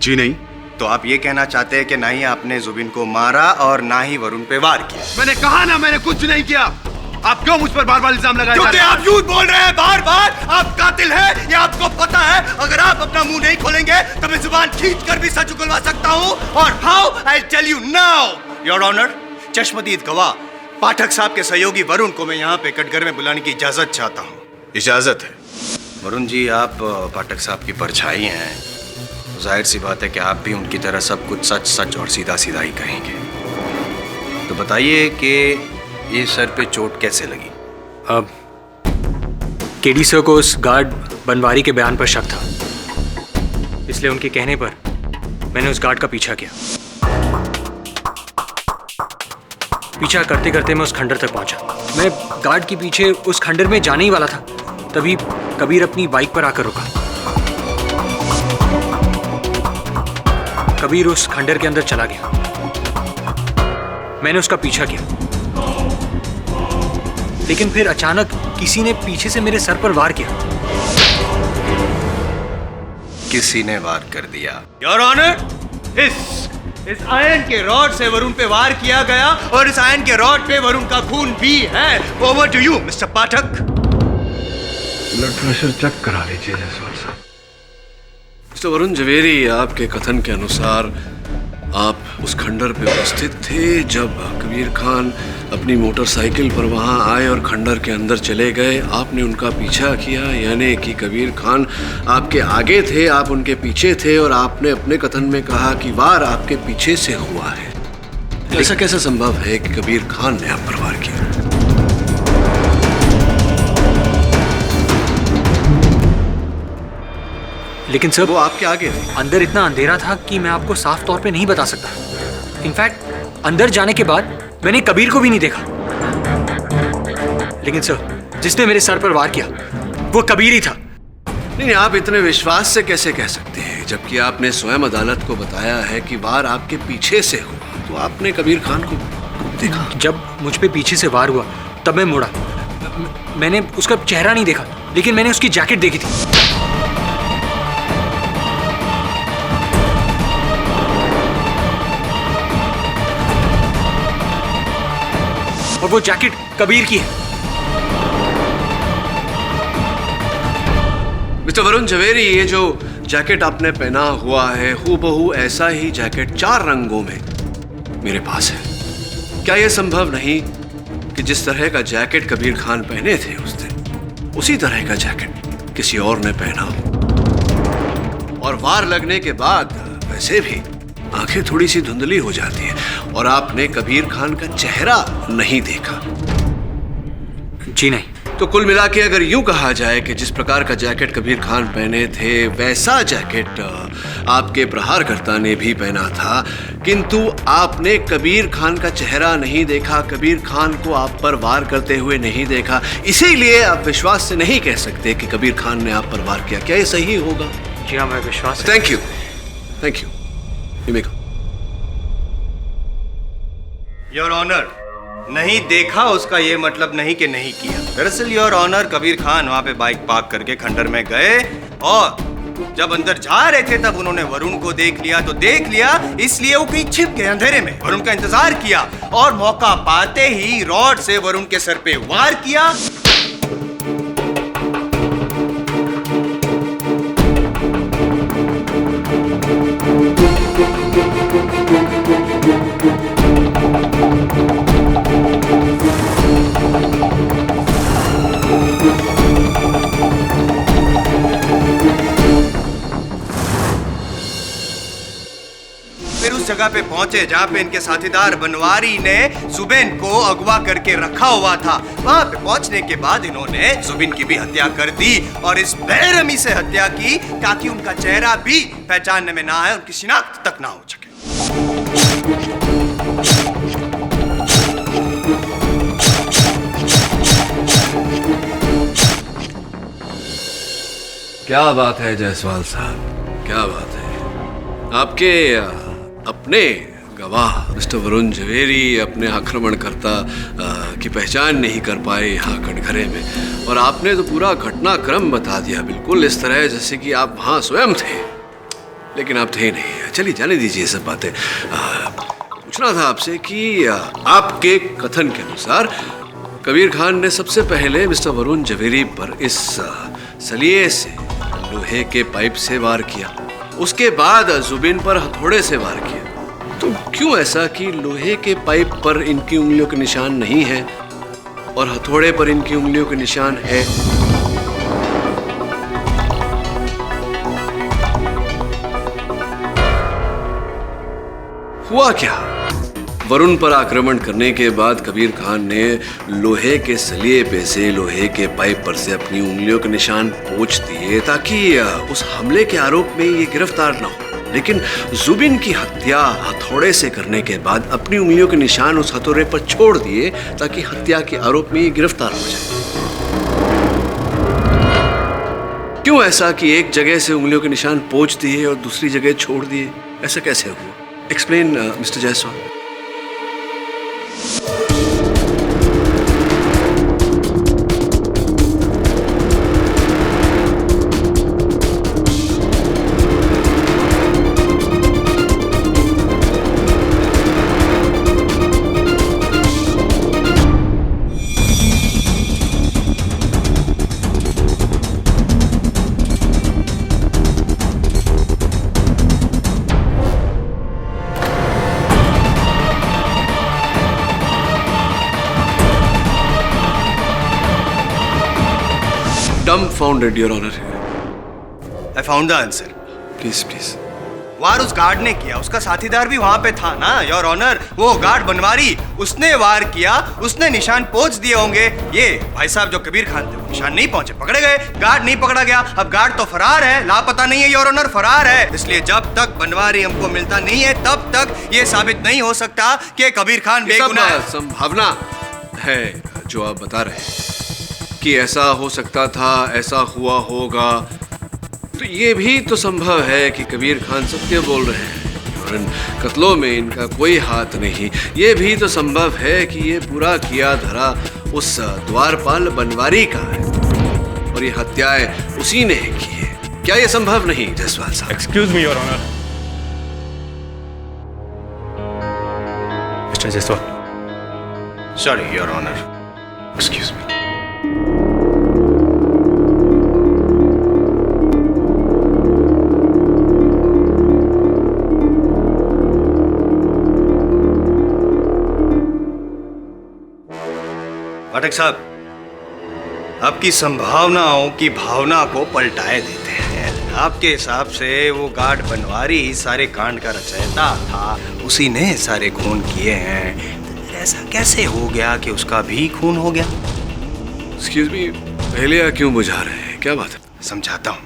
जी नहीं। तो आप ये कहना चाहते हैं कि ना ही आपने जुबिन को मारा और ना ही वरुण पे वार किया? मैंने कहा ना, मैंने कुछ नहीं किया। आप क्यों मुझ पर बार बार इल्जाम लगाए? क्योंकि आप झूठ बोल रहे हैं बार बार। आप कातिल हैं, ये आपको पता है। अगर आप अपना मुंह नहीं खोलेंगे तो मैं जुबान खींच कर भी सच उगलवा सकता हूँ। और how? I tell you now your honour, चश्मदीद गवाह पाठक साहब के सहयोगी वरुण को मैं यहाँ पे कटघर में बुलाने की इजाजत चाहता हूँ। इजाजत है? वरुण जी, आप पाठक साहब की परछाई हैं, जाहिर सी बात है कि आप भी उनकी तरह सब कुछ सच सच और सीधा सीधा ही कहेंगे। तो बताइए कि ये सर पे चोट कैसे लगी? अब केडी सर को उस गार्ड बनवारी के बयान पर शक था, इसलिए उनके कहने पर मैंने उस गार्ड का पीछा किया। पीछा करते करते मैं उस खंडर तक पहुंचा। मैं गार्ड के पीछे उस खंडर में जाने ही वाला था तभी कबीर अपनी बाइक पर आकर रुका। कबीर उस खंडर के अंदर चला गया। मैंने उसका पीछा किया, लेकिन फिर अचानक किसी ने पीछे से मेरे सर पर वार किया। किसी ने वार कर दिया? योर ऑनर, इस आयरन के रॉड से वरुण पे वार किया गया और इस आयरन के रॉड पे वरुण का खून भी है। Over to you mister Pathak. Blood pressure check करा लीजिए जायसवाल साहब। मिस्टर वरुण जवेरी, आपके कथन के अनुसार आप उस खंडर पे उपस्थित थे जब कबीर खान अपनी मोटरसाइकिल पर वहां आए और खंडर के अंदर चले गए। आपने उनका पीछा किया, यानी कि कबीर खान आपके आगे थे, आप उनके पीछे थे और आपने अपने कथन में कहा कि वार आपके पीछे से हुआ है। ऐसा कैसे संभव है कि कबीर खान ने आप पर वार किया? लेकिन सर, वो आपके आगे थे। अंदर इतना अंधेरा था कि मैं आपको साफ तौर पे नहीं बता सकता। इनफैक्ट अंदर जाने के बाद मैंने कबीर को भी नहीं देखा। लेकिन सर, जिसने मेरे सर पर वार किया वो कबीर ही था। नहीं, आप इतने विश्वास से कैसे कह सकते हैं, जबकि आपने स्वयं अदालत को बताया है कि वार आपके पीछे से हुआ। तो आपने कबीर खान को देखा? जब मुझ पे पीछे से वार हुआ तब मैं मुड़ा। मैंने उसका चेहरा नहीं देखा, लेकिन मैंने उसकी जैकेट देखी थी। और वो जैकेट कबीर की है। मिस्टर वरुण जवेरी, ये जो जैकेट आपने पहना हुआ है हूबहू ऐसा ही जैकेट 4 रंगों में मेरे पास है। क्या यह संभव नहीं कि जिस तरह का जैकेट कबीर खान पहने थे उस दिन, उसी तरह का जैकेट किसी और ने पहना हो? और वार लगने के बाद वैसे भी आंखें थोड़ी सी धुंधली हो जाती है और आपने कबीर खान का चेहरा नहीं देखा। जी नहीं। तो कुल मिला के अगर यूं कहा जाए कि जिस प्रकार का जैकेट कबीर खान पहने थे वैसा जैकेट आपके प्रहारकर्ता ने भी पहना था, किंतु आपने कबीर खान का चेहरा नहीं देखा, कबीर खान को आप पर वार करते हुए नहीं देखा, इसीलिए आप विश्वास से नहीं कह सकते कि कबीर खान ने आप पर वार किया। क्या ये सही होगा? जी हाँ, मैं Vishwas. Thank you, thank you. Your honour, नहीं देखा उसका ये मतलब नहीं कि नहीं किया। दरअसल योर ऑनर, कबीर खान वहां पे बाइक पार्क करके खंडर में गए और जब अंदर जा रहे थे तब उन्होंने वरुण को देख लिया। तो देख लिया इसलिए वो कहीं छिप गए अंधेरे में, वरुण का इंतजार किया और मौका पाते ही रॉड से वरुण के सर पे वार किया। फिर उस जगह पे पहुंचे जहां पे इनके साथीदार बनवारी ने जुबेन को अगवा करके रखा हुआ था। वहां पे पहुंचने के बाद इन्होंने जुबेन की भी हत्या कर दी और इस बेरहमी से हत्या की ताकि उनका चेहरा भी पहचानने में ना आए, उनकी शिनाख्त तक ना हो सके। क्या बात है जायसवाल साहब, क्या बात है। आपके अपने गवाह मिस्टर वरुण जवेरी अपने आक्रमणकर्ता की पहचान नहीं कर पाए यहाँ कटघरे में, और आपने तो पूरा घटनाक्रम बता दिया बिल्कुल इस तरह जैसे कि आप वहाँ स्वयं थे, लेकिन आप थे नहीं। चलिए जाने दीजिए सब बातें। पूछना था आपसे कि आपके कथन के अनुसार कबीर खान ने सबसे पहले मिस्टर वरुण जवेरी पर इस सलिए से, लोहे के पाइप से वार किया, उसके बाद जुबिन पर हथौड़े से वार किया। तो क्यों ऐसा कि लोहे के पाइप पर इनकी उंगलियों के निशान नहीं है और हथौड़े पर इनकी उंगलियों के निशान है? हुआ क्या? वरुण पर आक्रमण करने के बाद कबीर खान ने लोहे के सलिए पे से, लोहे के पाइप पर से अपनी उंगलियों के निशान पोंछ दिए ताकि उस हमले के आरोप में ये गिरफ्तार ना हो। लेकिन जुबिन की हत्या हथौड़े से करने के बाद अपनी उंगलियों के निशान उस हथौड़े पर छोड़ दिए ताकि हत्या के आरोप में ये गिरफ्तार हो जाए। क्यों ऐसा कि एक जगह से उंगलियों के निशान पोंछ दिए और दूसरी जगह छोड़ दिए? ऐसा कैसे हुआ? Explain mister Jaiswal. Dumbfounded, Your Honor. I found the answer. Please, please. वार उस गार्ड ने किया, उसका साथीदार भी वहां पे था ना योर ऑनर। वो गार्ड बनवारी, उसने वार किया, उसने निशान पोंछ दिए होंगे। ये भाई साहब जो कबीर खान थे वो निशान नहीं पहुंचे, पकड़े गए, गार्ड नहीं पकड़ा गया। अब गार्ड तो फरार है, लापता नहीं है योर ऑनर, फरार है। इसलिए जब तक बनवारी हमको मिलता नहीं है तब तक ये साबित नहीं हो सकता कि कबीर खान बेगुनाह है। संभावना है जो आप बता रहे हैं कि ऐसा हो सकता था, ऐसा हुआ होगा, तो ये भी तो संभव है कि कबीर खान सत्य बोल रहे हैं और इन कत्लों में इनका कोई हाथ नहीं। ये भी तो संभव है कि ये पूरा किया धरा उस द्वारपाल बनवारी का है और ये हत्याएं उसी ने की है। क्या ये संभव नहीं जायसवाल साहब? Excuse me your honour. Mister Jaiswal. Sorry your honour. Excuse me. Pathak साहब, आपकी संभावनाओं की भावना को पलटाए देते हैं। आपके हिसाब से वो गार्ड बनवारी सारे कांड का रचयिता था, उसी ने सारे खून किए हैं। ऐसा कैसे हो गया कि उसका भी खून हो गया? एक्सक्यूज मी, पहले क्यों बुझा रहे हैं? क्या बात है? समझाता हूँ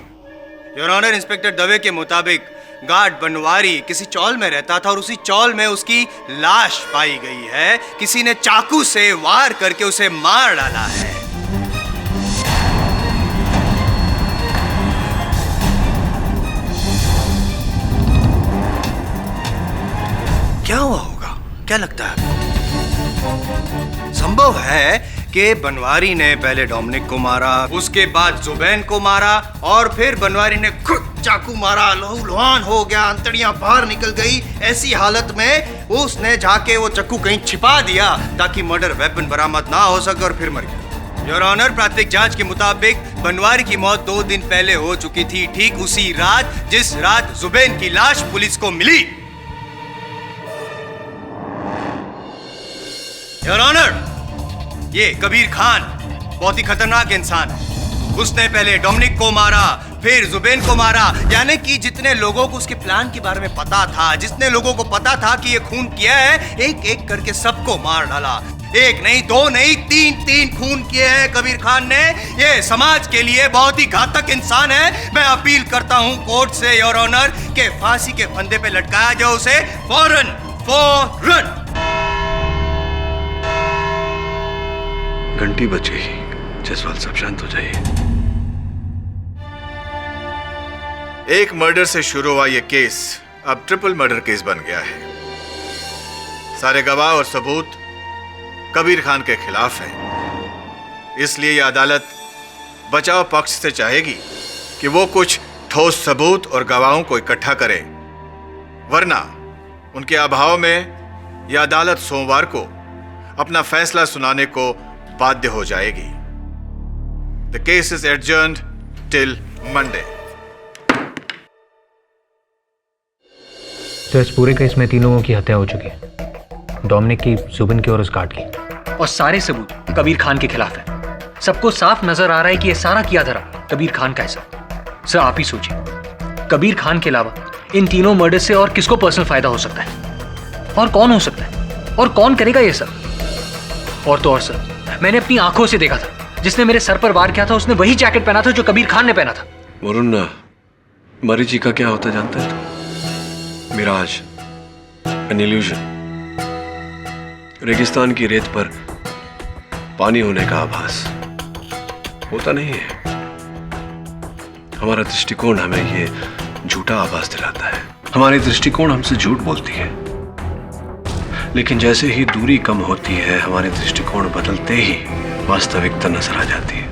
योर ऑनर। इंस्पेक्टर दवे के मुताबिक गार्ड बनवारी किसी चौल में रहता था और उसी चौल में उसकी लाश पाई गई है। किसी ने चाकू से वार करके उसे मार डाला है। क्या हुआ होगा? क्या लगता है? संभव है कि बनवारी ने पहले डोमिनिक को मारा, उसके बाद जुबैन को मारा और फिर बनवारी ने खुद चाकू मारा, लहूलुहान हो गया, अंतड़ियां बाहर निकल गई। ऐसी हालत में उसने जाके वो चाकू कहीं छिपा दिया ताकि मर्डर वेपन बरामद ना हो सके और फिर मर गया। योर ऑनर, प्राथमिक जांच के मुताबिक बनवारी की मौत 2 दिन पहले हो चुकी थी, ठीक उसी रात जिस रात जुबैन की लाश पुलिस को मिली। योर ऑनर, ये कबीर खान बहुत ही खतरनाक इंसान है। उसने पहले डोमिनिक को मारा, फिर जुबैन को मारा, यानी कि जितने लोगों को उसके प्लान के बारे में पता था, जितने लोगों को पता था कि ये खून किया है, एक एक करके सबको मार डाला। 1 नहीं, 2 नहीं, 3 खून किए हैं कबीर खान ने। ये समाज के लिए बहुत ही घातक इंसान है। मैं अपील करता हूं कोर्ट से योर ऑनर के फांसी के फंदे पे लटकाया जाए उसे फौरन। घंटी बज गई। जायसवाल साहब शांत हो जाइए। एक मर्डर से शुरू हुआ ये केस अब ट्रिपल मर्डर केस बन गया है। सारे गवाह और सबूत कबीर खान के खिलाफ हैं। इसलिए यह अदालत बचाव पक्ष से चाहेगी कि वो कुछ ठोस सबूत और गवाहों को इकट्ठा करे, वरना उनके अभाव में यह अदालत सोमवार को अपना फैसला सुनाने को बाध्य हो जाएगी। The case is adjourned till Monday. तो इस पूरे केस में 3 लोगों की हत्या हो चुकी है, डोमिनिक की, जुबैन की और उस गार्ड की, और सारे सबूत कबीर खान के खिलाफ है। सबको साफ नजर आ रहा है कि ये सारा किया धरा कबीर खान का है। सर आप ही सोचिए, कबीर खान के अलावा इन तीनों मर्डर से और किसको पर्सनल फायदा हो सकता है, और कौन हो सकता है, और कौन करेगा ये सब? और तो और सर, मैंने अपनी आंखों से देखा था, जिसने मेरे सर पर वार किया था उसने वही जैकेट पहना था जो कबीर खान ने पहना था। वरुण, मरीची का क्या होता जानता है तू? मिराज, एन इल्यूजन, रेगिस्तान की रेत पर पानी होने का आभास, होता नहीं है। हमारा दृष्टिकोण हमें ये झूठा आभास दिलाता है, हमारी दृष्टिकोण हमसे झूठ बोलती है। लेकिन जैसे ही दूरी कम होती है, हमारे दृष्टिकोण बदलते ही वास्तविकता नजर आ जाती है।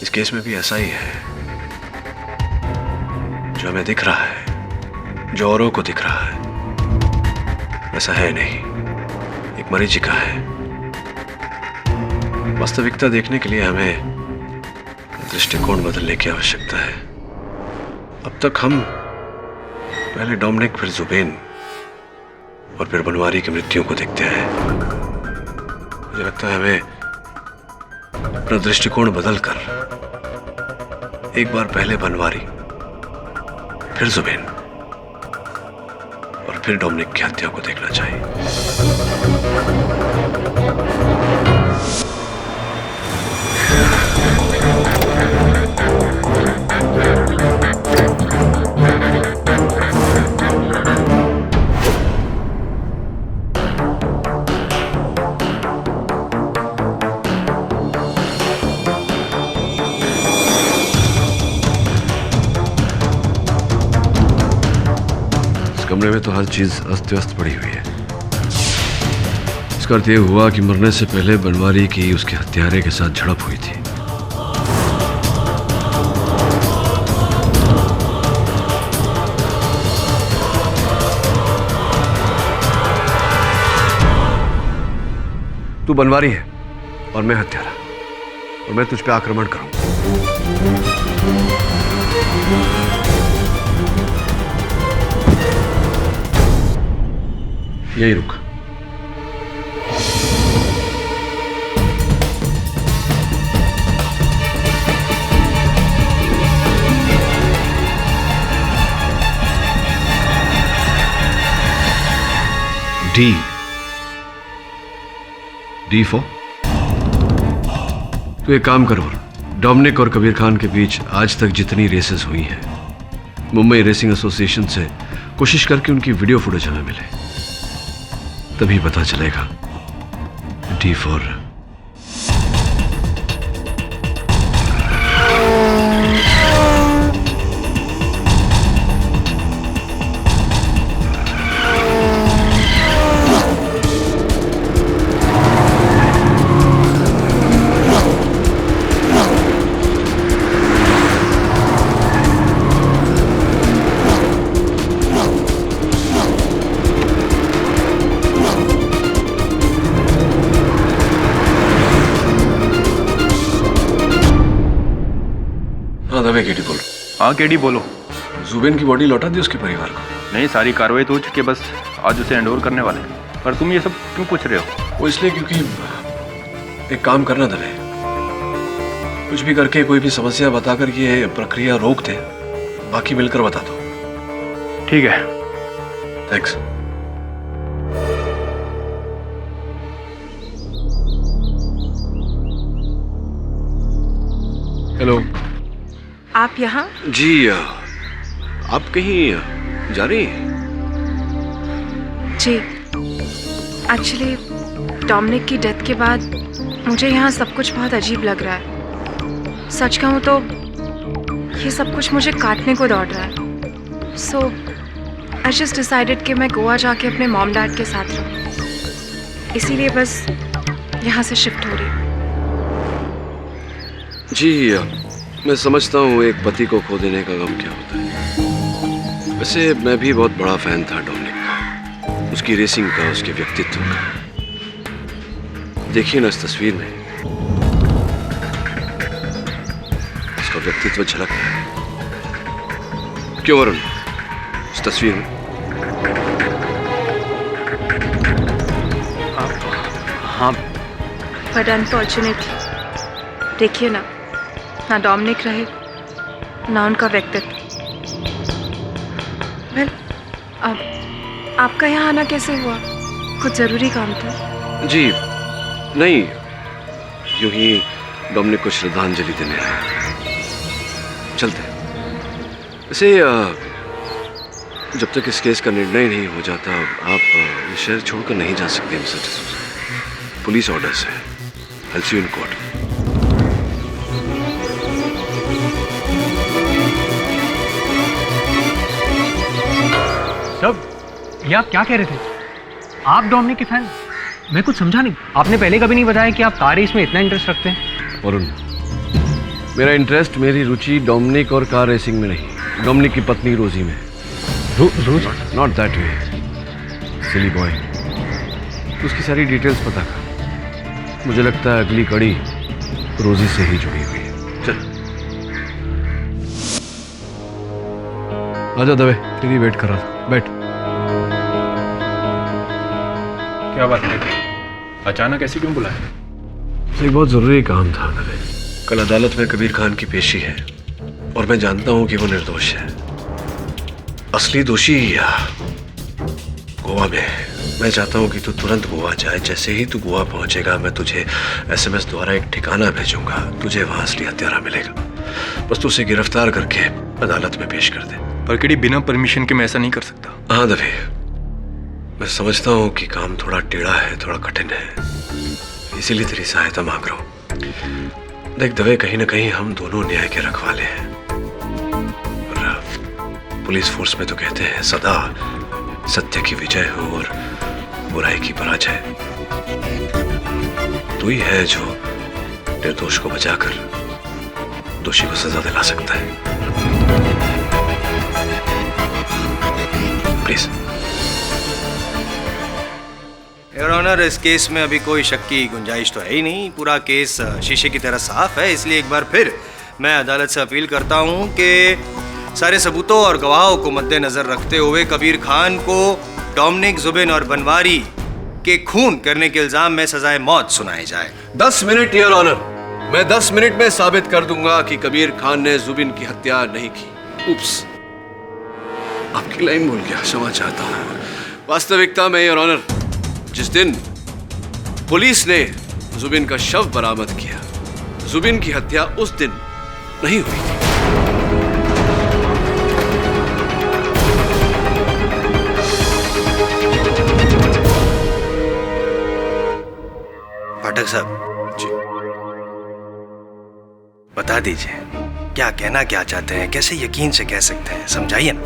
इस केस में भी ऐसा ही है। जो हमें दिख रहा है, जो औरों को दिख रहा है, ऐसा है नहीं, एक मरीचिका है। वास्तविकता देखने के लिए हमें दृष्टिकोण बदलने की आवश्यकता है। अब तक हम पहले डोमिनिक, फिर जुबेन और फिर बनवारी की मृत्यु को देखते हैं। मुझे लगता है हमें अपना दृष्टिकोण बदलकर एक बार पहले बनवारी, फिर जुबेन और फिर डोमिनिक की हत्या को देखना चाहिए। कमरे में तो हर चीज अस्त व्यस्त पड़ी हुई है। इसका अर्थ यह हुआ कि मरने से पहले बनवारी की उसके हत्यारे के साथ झड़प हुई थी। तू बनवारी है और मैं हत्यारा, और मैं तुझ पे आक्रमण करूंगा। यही रुक। डी फॉर तो एक काम करो, डोमिनिक और कबीर खान के बीच आज तक जितनी रेसेस हुई हैं, मुंबई रेसिंग एसोसिएशन से कोशिश करके उनकी वीडियो फुटेज हमें मिले, तभी पता चलेगा। डी फॉर हाँ केडी बोलो। जुबेन की बॉडी लौटा दी उसके परिवार को? नहीं, सारी कार्रवाई तो हो चुकी है, बस आज उसे हैंडओवर करने वाले हैं। पर तुम ये सब क्यों पूछ रहे हो? वो इसलिए क्योंकि एक काम करना दले, कुछ भी करके कोई भी समस्या बताकर ये प्रक्रिया रोक दे, बाकी मिलकर बता दो। ठीक है, थैंक्स। हेलो। आप यहाँ? जी, आप कहीं जा रही हैं? जी, एक्चुअली डोमिनिक की डेथ के बाद मुझे यहाँ सब कुछ बहुत अजीब लग रहा है। सच कहूँ तो ये सब कुछ मुझे काटने को दौड़ रहा है। सो आई जस्ट डिसाइडेड कि मैं गोवा जाके अपने मॉम डैड के साथ रहूँ, इसीलिए बस यहाँ से शिफ्ट हो रही हूँ। जी, मैं समझता हूँ एक पति को खो देने का गम क्या होता है। वैसे मैं भी बहुत बड़ा फैन था डोमिनिक का, उसकी रेसिंग का, उसके व्यक्तित्व का। देखिए ना इस तस्वीर में उसका व्यक्तित्व झलक रहा है। क्यों वरुण, इस तस्वीर में? हाँ, बट अनफॉर्चुनेटली देखिए ना डोमिनिक रहे ना उनका व्यक्तित्व। वेल, अब आपका यहाँ आना कैसे हुआ? कुछ जरूरी काम था? जी नहीं, यूं ही डोमिनिक को श्रद्धांजलि देने आए। चलते। वैसे जब तक इस केस का निर्णय नहीं हो जाता, आप ये शहर छोड़कर नहीं जा सकते मिस्टर डिसूजा। पुलिस ऑर्डर्स है। I'll see you in court. Sir, ये आप क्या कह रहे थे? आप डोमिनिक के फैन? मैं कुछ समझा नहीं। आपने पहले कभी नहीं बताया कि आप कार रेस में इतना इंटरेस्ट रखते हैं। वरुण, मेरा इंटरेस्ट, मेरी रुचि डोमिनिक और कार रेसिंग में नहीं, डोमिनिक की पत्नी रोजी में। Rose? Not that way, silly boy. उसकी सारी डिटेल्स पता कर। मुझे लगता है अगली कड़ी रोजी से ही जुड़ी हुई है। चल आजा दवे, तेरी वेट कर रहा था, बैठ। क्या बात है? अचानक ऐसे क्यों बुलाया? एक बहुत जरूरी काम था दवे। कल अदालत में कबीर खान की पेशी है और मैं जानता हूं कि वो निर्दोष है। असली दोषी गोवा में है। मैं चाहता हूं कि तू तुरंत गोवा जाए। जैसे ही तू गोवा पहुंचेगा मैं तुझे SMS द्वारा एक ठिकाना भेजूंगा। तुझे वहां असली हत्यारा मिलेगा। बस तू उसे गिरफ्तार करके अदालत में पेश कर दे। पर केडी, बिना परमिशन के मैं ऐसा नहीं कर सकता। हाँ दवे, मैं समझता हूँ कि काम थोड़ा टेढ़ा है, थोड़ा कठिन है, इसीलिए तेरी सहायता मांग रहा हूँ। देख दवे, कहीं ना कहीं हम दोनों न्याय के रखवाले हैं। और पुलिस फोर्स में तो कहते हैं सदा सत्य की विजय हो और बुराई की पराजय। तू ही है जो निर्दोष को बचाकर दोषी को सजा दिला सकता है। प्लीज। योर ऑनर, इस केस में अभी कोई शक की गुंजाइश तो है ही नहीं। पूरा केस शीशे की तरह साफ है। इसलिए एक बार फिर मैं अदालत से अपील करता हूं कि सारे सबूतों और गवाहों को मद्देनजर रखते हुए कबीर खान को डोमिनिक, जुबिन और बनवारी के खून करने के इल्जाम में सजाए मौत सुनाई जाए। 10 मिनट योर ऑनर। मैं 10 मिनट में साबित कर दूंगा कि कबीर खान ने जुबिन की हत्या नहीं की। उप्स, आपकी लाइन भूल गया, क्षमा चाहता हूं। वास्तविकता में योर ऑनर, जिस दिन पुलिस ने जुबिन का शव बरामद किया, जुबिन की हत्या उस दिन नहीं हुई थी। पाठक साहब जी, बता दीजिए क्या कहना क्या चाहते हैं, कैसे यकीन से कह सकते हैं, समझाइए ना।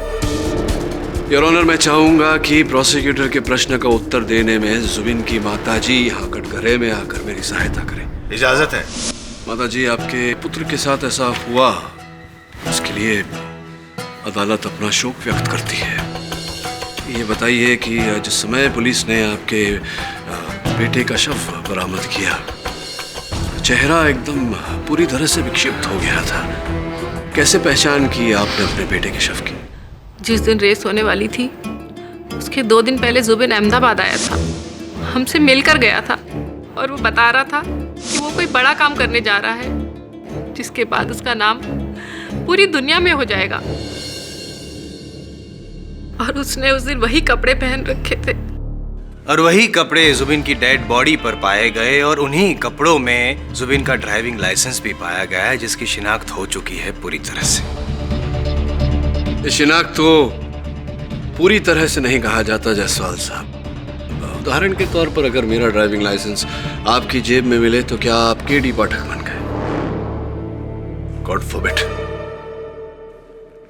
योर ऑनर, मैं चाहूंगा कि प्रोसिक्यूटर के प्रश्न का उत्तर देने में जुबिन की माताजी यहाँ कटघरे में आकर मेरी सहायता करें। इजाजत है। माताजी, आपके पुत्र के साथ ऐसा हुआ, इसके लिए अदालत अपना शोक व्यक्त करती है। ये बताइए कि जिस समय पुलिस ने आपके बेटे का शव बरामद किया, चेहरा एकदम पूरी तरह से विक्षिप्त हो गया था। कैसे पहचान की आपने अपने बेटे के शव की? जिस दिन रेस होने वाली थी उसके 2 दिन पहले जुबिन अहमदाबाद आया था, हमसे मिलकर गया था और वो बता रहा था कि वो कोई बड़ा काम करने जा रहा है जिसके बाद उसका नाम पूरी दुनिया में हो जाएगा। और उसने उस दिन वही कपड़े पहन रखे थे और वही कपड़े जुबिन की डेड बॉडी पर पाए गए और उन्हीं कपड़ों में जुबिन का ड्राइविंग लाइसेंस भी पाया गया है, जिसकी शिनाख्त हो चुकी है पूरी तरह से। ये शिनाख्त तो पूरी तरह से नहीं कहा जाता जायसवाल साहब। उदाहरण के तौर पर अगर मेरा ड्राइविंग लाइसेंस आपकी जेब में मिले तो क्या आप केडी पाठक बन गए? God forbid.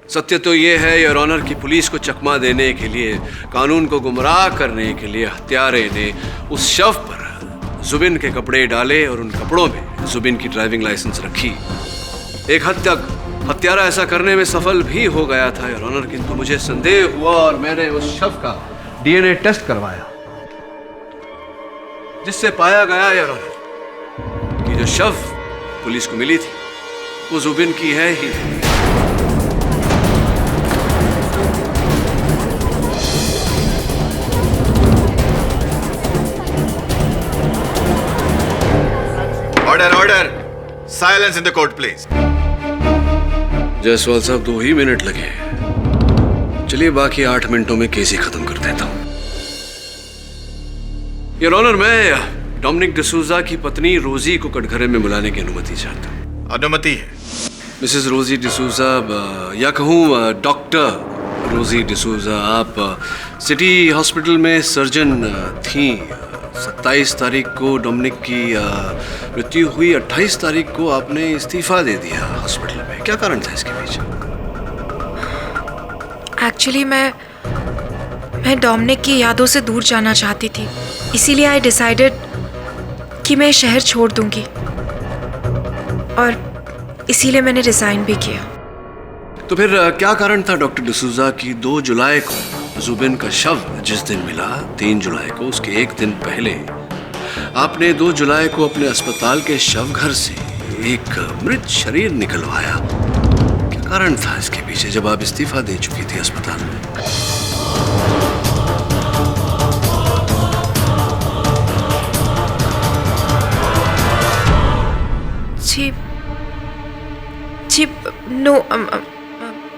सत्य तो ये है योर ऑनर कि पुलिस को चकमा देने के लिए, कानून को गुमराह करने के लिए हत्यारे ने उस शव पर जुबिन के कपड़े डाले और उन कपड़ों में जुबिन की ड्राइविंग लाइसेंस रखी। एक हद तक हत्यारा ऐसा करने में सफल भी हो गया था योर ऑनर, किंतु मुझे संदेह हुआ और मैंने उस शव का DNA टेस्ट करवाया, जिससे पाया गया योर ऑनर कि जो शव पुलिस को मिली थी वो जुबिन की है ही। Order order, silence in the court please. Jaiswal साहब, 2 ही मिनट लगे। चलिए बाकी 8 मिनटों में केस ही खत्म कर देता हूं। योर ऑनर, मैं डोमिनिक डिसूजा की पत्नी रोजी को कटघरे में बुलाने की अनुमति चाहता हूं। अनुमति है। मिसेस रोजी डिसूजा, या कहूँ डॉक्टर रोजी डिसूजा, आप सिटी हॉस्पिटल में सर्जन थी। 27 तारीख को डोमिनिक की मृत्यु हुई, 28 तारीख को आपने इस्तीफा दे दिया हॉस्पिटल में। क्या कारण था इसके पीछे? एक्चुअली मैं मैं डोमिनिक की यादों से दूर जाना चाहती थी, इसीलिए आई डिसाइडेड कि मैं शहर छोड़ दूंगी और इसीलिए मैंने रिजाइन भी किया। तो फिर क्या कारण था डॉक्टर डिसूजा की 2 जुलाई को जुबिन का शव जिस दिन मिला, 3 जुलाई को उसके एक दिन पहले आपने 2 जुलाई को अपने अस्पताल के शव घर से एक मृत शरीर निकलवाया? क्या कारण था इसके पीछे जब आप इस्तीफा दे चुकी थी अस्पताल में? जी नो,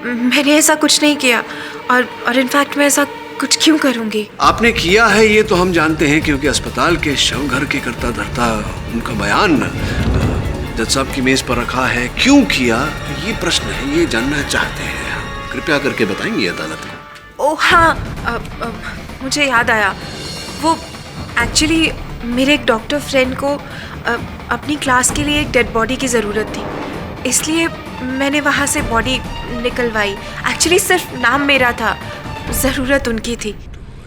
मैंने ऐसा कुछ नहीं किया और इनफैक्ट मैं ऐसा कुछ क्यों करूंगी? आपने किया है ये तो हम जानते हैं, क्योंकि अस्पताल के शव घर के करता धरता उनका बयान जज साहब की मेज पर रखा है। क्यों किया ये प्रश्न है, ये जानना चाहते हैं। कृपया करके बताएंगे अदालत को। ओह हाँ, मुझे याद आया। वो एक्चुअली मेरे एक डॉक्टर फ्रेंड को अपनी क्लास के लिए एक डेड बॉडी की ज़रूरत थी, इसलिए मैंने वहाँ से बॉडी निकलवाई। एक्चुअली सिर्फ नाम मेरा था, ज़रूरत उनकी थी।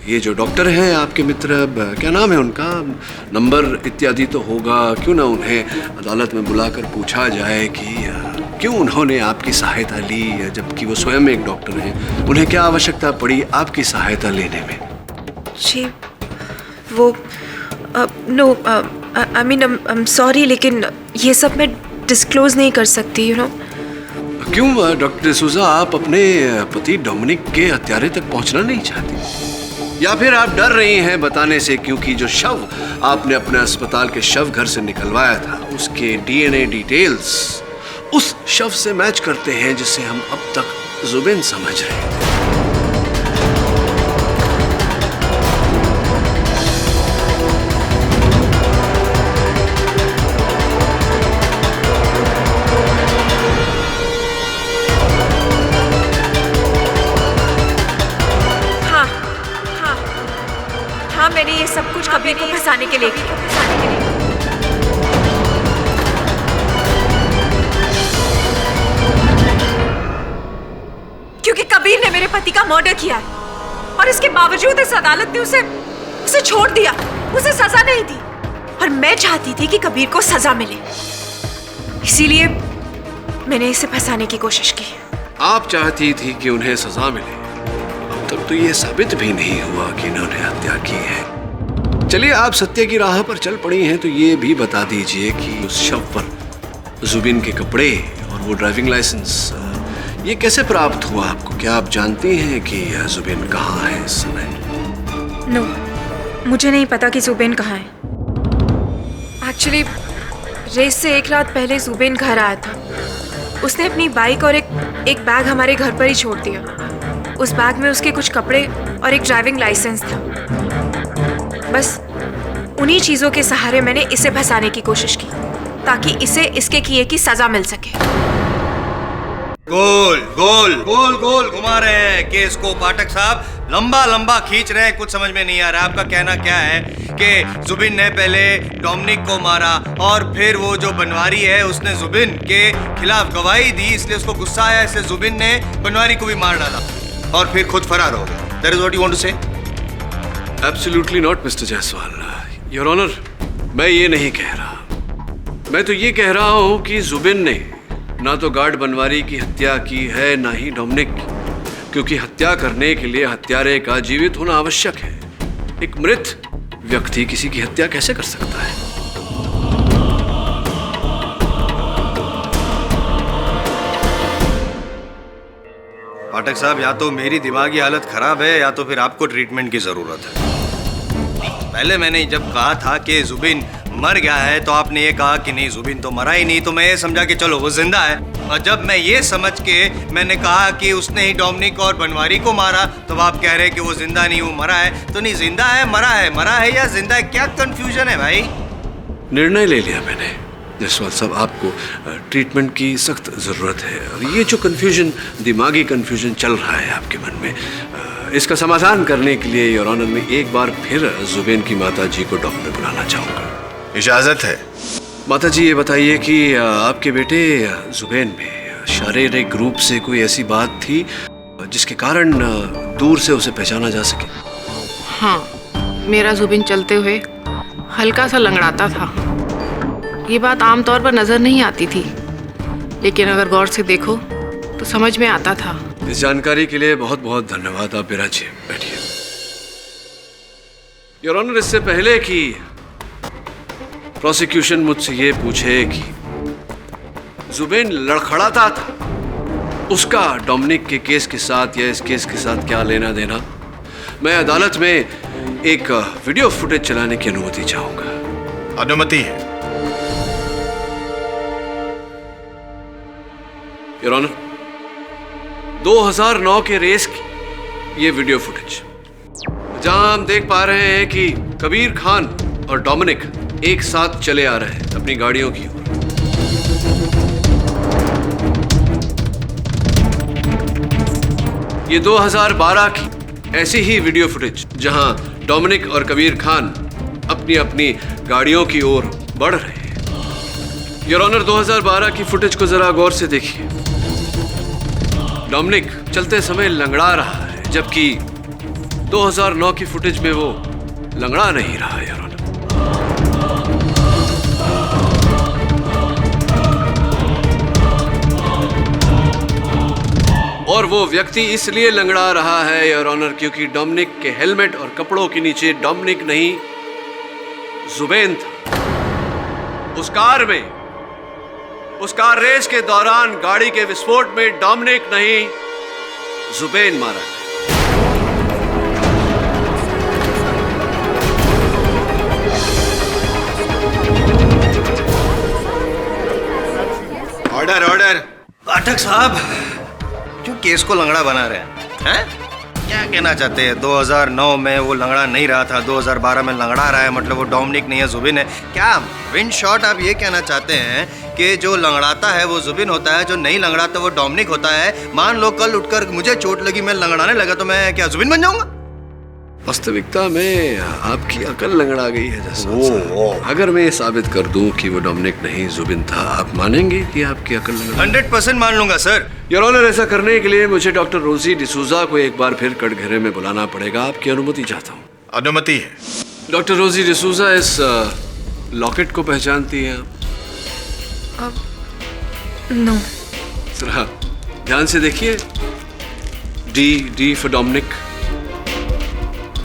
ये जो डॉक्टर हैं आपके मित्र, क्या नाम है उनका? नंबर इत्यादि तो होगा। क्यों ना उन्हें अदालत में बुलाकर पूछा जाए कि क्यों उन्होंने आपकी सहायता ली, जबकि वो स्वयं एक डॉक्टर हैं। उन्हें क्या आवश्यकता पड़ी आपकी सहायता लेने में? जी वो no, I mean I am sorry, लेकिन ये सब मैं डिस्क्लोज नहीं कर सकती, यू नो। क्यों डॉक्टर डिसूजा, आप अपने पति डोमिनिक के हत्यारे तक पहुंचना नहीं चाहती, या फिर आप डर रही हैं बताने से क्योंकि जो शव आपने अपने अस्पताल के शव घर से निकलवाया था उसके डीएनए डिटेल्स उस शव से मैच करते हैं जिसे हम अब तक जुबिन समझ रहे थे? मैंने ये सब कुछ कबीर को फंसाने के लिए किया, क्योंकि कबीर ने मेरे पति का मर्डर किया है और इसके बावजूद इस अदालत ने उसे छोड़ दिया, उसे सजा नहीं दी। और मैं चाहती थी कि कबीर को सजा मिले, इसीलिए मैंने इसे फंसाने की कोशिश की। आप चाहती थी कि उन्हें सजा मिले, तब तो ये साबित भी नहीं हुआ कि इन्होंने हत्या की है। चलिए, आप सत्य की राह पर चल पड़ी हैं तो ये भी बता दीजिए कि उस शव पर जुबिन के कपड़े और वो ड्राइविंग लाइसेंस ये कैसे प्राप्त हुआ आपको? क्या आप जानती हैं कि जुबिन कहाँ है इस समय? नो, मुझे नहीं पता कि जुबिन कहाँ है। एक्चुअली रेस से एक रात पहले जुबिन घर आया था। उसने अपनी बाइक और एक बैग हमारे घर पर ही छोड़ दिया। उस बैग में उसके कुछ कपड़े और एक ड्राइविंग लाइसेंस था। बस उन्हीं चीज़ों के सहारे मैंने इसे फंसाने की कोशिश की ताकि इसे इसके किए की सजा मिल सके। गोल गोल गोल गोल घुमा रहे हैं केस को पाठक साहब, लंबा लंबा खींच रहे हैं। कुछ समझ में नहीं आ रहा आपका कहना क्या है कि जुबिन ने पहले डोमिनिक को मारा और फिर वो जो बनवारी है उसने जुबिन के खिलाफ गवाही दी, इसलिए उसको गुस्सा आया, इसलिए जुबिन ने बनवारी को भी मार डाला और फिर खुद फरार हो गया। That is what you want to say? Absolutely not, Mr. Jaiswal. Your Honor, मैं ये नहीं कह रहा। मैं तो ये कह रहा हूँ कि जुबिन ने ना तो गार्ड बनवारी की हत्या की है ना ही डोमिनिक की, क्योंकि हत्या करने के लिए हत्यारे का जीवित होना आवश्यक है। एक मृत व्यक्ति किसी की हत्या कैसे कर सकता है? पाठक साहब, या तो मेरी दिमागी हालत खराब है या तो फिर आपको ट्रीटमेंट की जरूरत है। पहले मैंने जब कहा था कि जुबिन मर गया है तो आपने ये कहा कि नहीं जुबिन तो मरा ही नहीं, तो मैं ये समझा कि चलो वो जिंदा है। और जब मैं ये समझ के मैंने कहा कि उसने ही डोमिनिक और बनवारी को मारा तो आप कह रहे हैं कि वो जिंदा नहीं, वो मरा है। तो नहीं, जिंदा है, मरा है या जिंदा है, क्या कंफ्यूजन है भाई? निर्णय ले लिया मैंने जायसवाल साहब, आपको ट्रीटमेंट की सख्त ज़रूरत है। और ये जो कन्फ्यूजन, दिमागी कन्फ्यूजन चल रहा है आपके मन में, इसका समाधान करने के लिए योर ऑनर में एक बार फिर जुबिन की माता जी को डॉक्टर बुलाना चाहूँगा। इजाज़त है। माता जी, ये बताइए कि आपके बेटे जुबैन में शारीरिक रूप से कोई ऐसी बात थी जिसके कारण दूर से उसे पहचाना जा सके? हाँ, मेरा जुबिन चलते हुए हल्का सा लंगड़ाता था। ये बात आमतौर पर नजर नहीं आती थी, लेकिन अगर गौर से देखो तो समझ में आता था। इस जानकारी के लिए बहुत बहुत धन्यवाद। आप विराजिए, बैठिए। योर ऑनर, इससे पहले कि प्रोसिक्यूशन मुझसे ये पूछे कि जुबेन लड़खड़ाता था, उसका डोमिनिक के केस के साथ या इस केस के साथ क्या लेना देना, मैं अदालत में एक वीडियो फुटेज चलाने की अनुमति चाहूंगा। अनुमति है। योर ऑनर, 2009 के रेस की ये वीडियो फुटेज, जहां हम देख पा रहे हैं कि कबीर खान और डोमिनिक एक साथ चले आ रहे हैं अपनी गाड़ियों की ओर। ये 2012 की ऐसी ही वीडियो फुटेज, जहां डोमिनिक और कबीर खान अपनी अपनी गाड़ियों की ओर बढ़ रहे हैं। योर ऑनर, 2012 की फुटेज को जरा गौर से देखिए। डोमिनिक चलते समय लंगड़ा रहा है, जबकि 2009 की फुटेज में वो लंगड़ा नहीं रहा है। योर ऑनर, और वो व्यक्ति इसलिए लंगड़ा रहा है योर ऑनर, क्योंकि डोमिनिक के हेलमेट और कपड़ों के नीचे डोमिनिक नहीं जुबेन था। उस कार रेस के दौरान गाड़ी के विस्फोट में डोमिनिक नहीं जुबेन मारा गया। Order order. पाठक साहब क्यों केस को लंगड़ा बना रहे हैं? क्या कहना चाहते हैं? 2009 में वो लंगड़ा नहीं रहा था, 2012 में लंगड़ा रहा है, मतलब वो डोमिनिक नहीं है, जुबिन है। क्या विन शॉट आप ये कहना चाहते हैं कि जो लंगड़ाता है वो जुबिन होता है, जो नहीं लंगड़ाता वो डोमिनिक होता है? मान लो कल उठकर मुझे चोट लगी, मैं लंगड़ाने लगा, तो मैं क्या जुबिन बन जाऊंगा? वास्तविकता में आपकी अकल लंगड़ा गई है जैसा। अगर मैं ये साबित कर दूं कि वो डोमिनिक नहीं जुबिन था, आप मानेंगे कि आपकी अकल लंगड़ा? 100% मान लूंगा सर। योर ऑनर, ऐसा करने के लिए मुझे डॉक्टर रोजी डिसूजा को एक बार फिर कटघरे में बुलाना पड़ेगा। आपकी अनुमति चाहता हूँ। अनुमति है। डॉक्टर रोजी डिसूजा, इस लॉकेट को पहचानती हैं आप? नो। जरा ध्यान से देखिए। D for Dominic.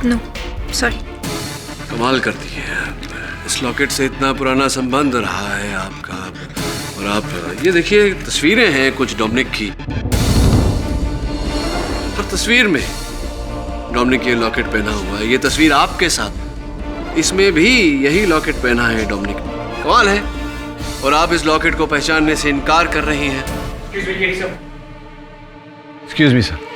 No, sorry. कमाल करती है, इस लॉकेट से इतना पुराना संबंध रहा है आपका। और आप ये देखिए, तस्वीरें हैं कुछ डोमिनिक की, और तस्वीर में डोमिनिक ये लॉकेट पहना हुआ है। ये तस्वीर आपके साथ, इसमें भी यही लॉकेट पहना है डोमिनिक। कमाल है। और आप इस लॉकेट को पहचानने से इनकार कर रही हैं। Excuse me sir.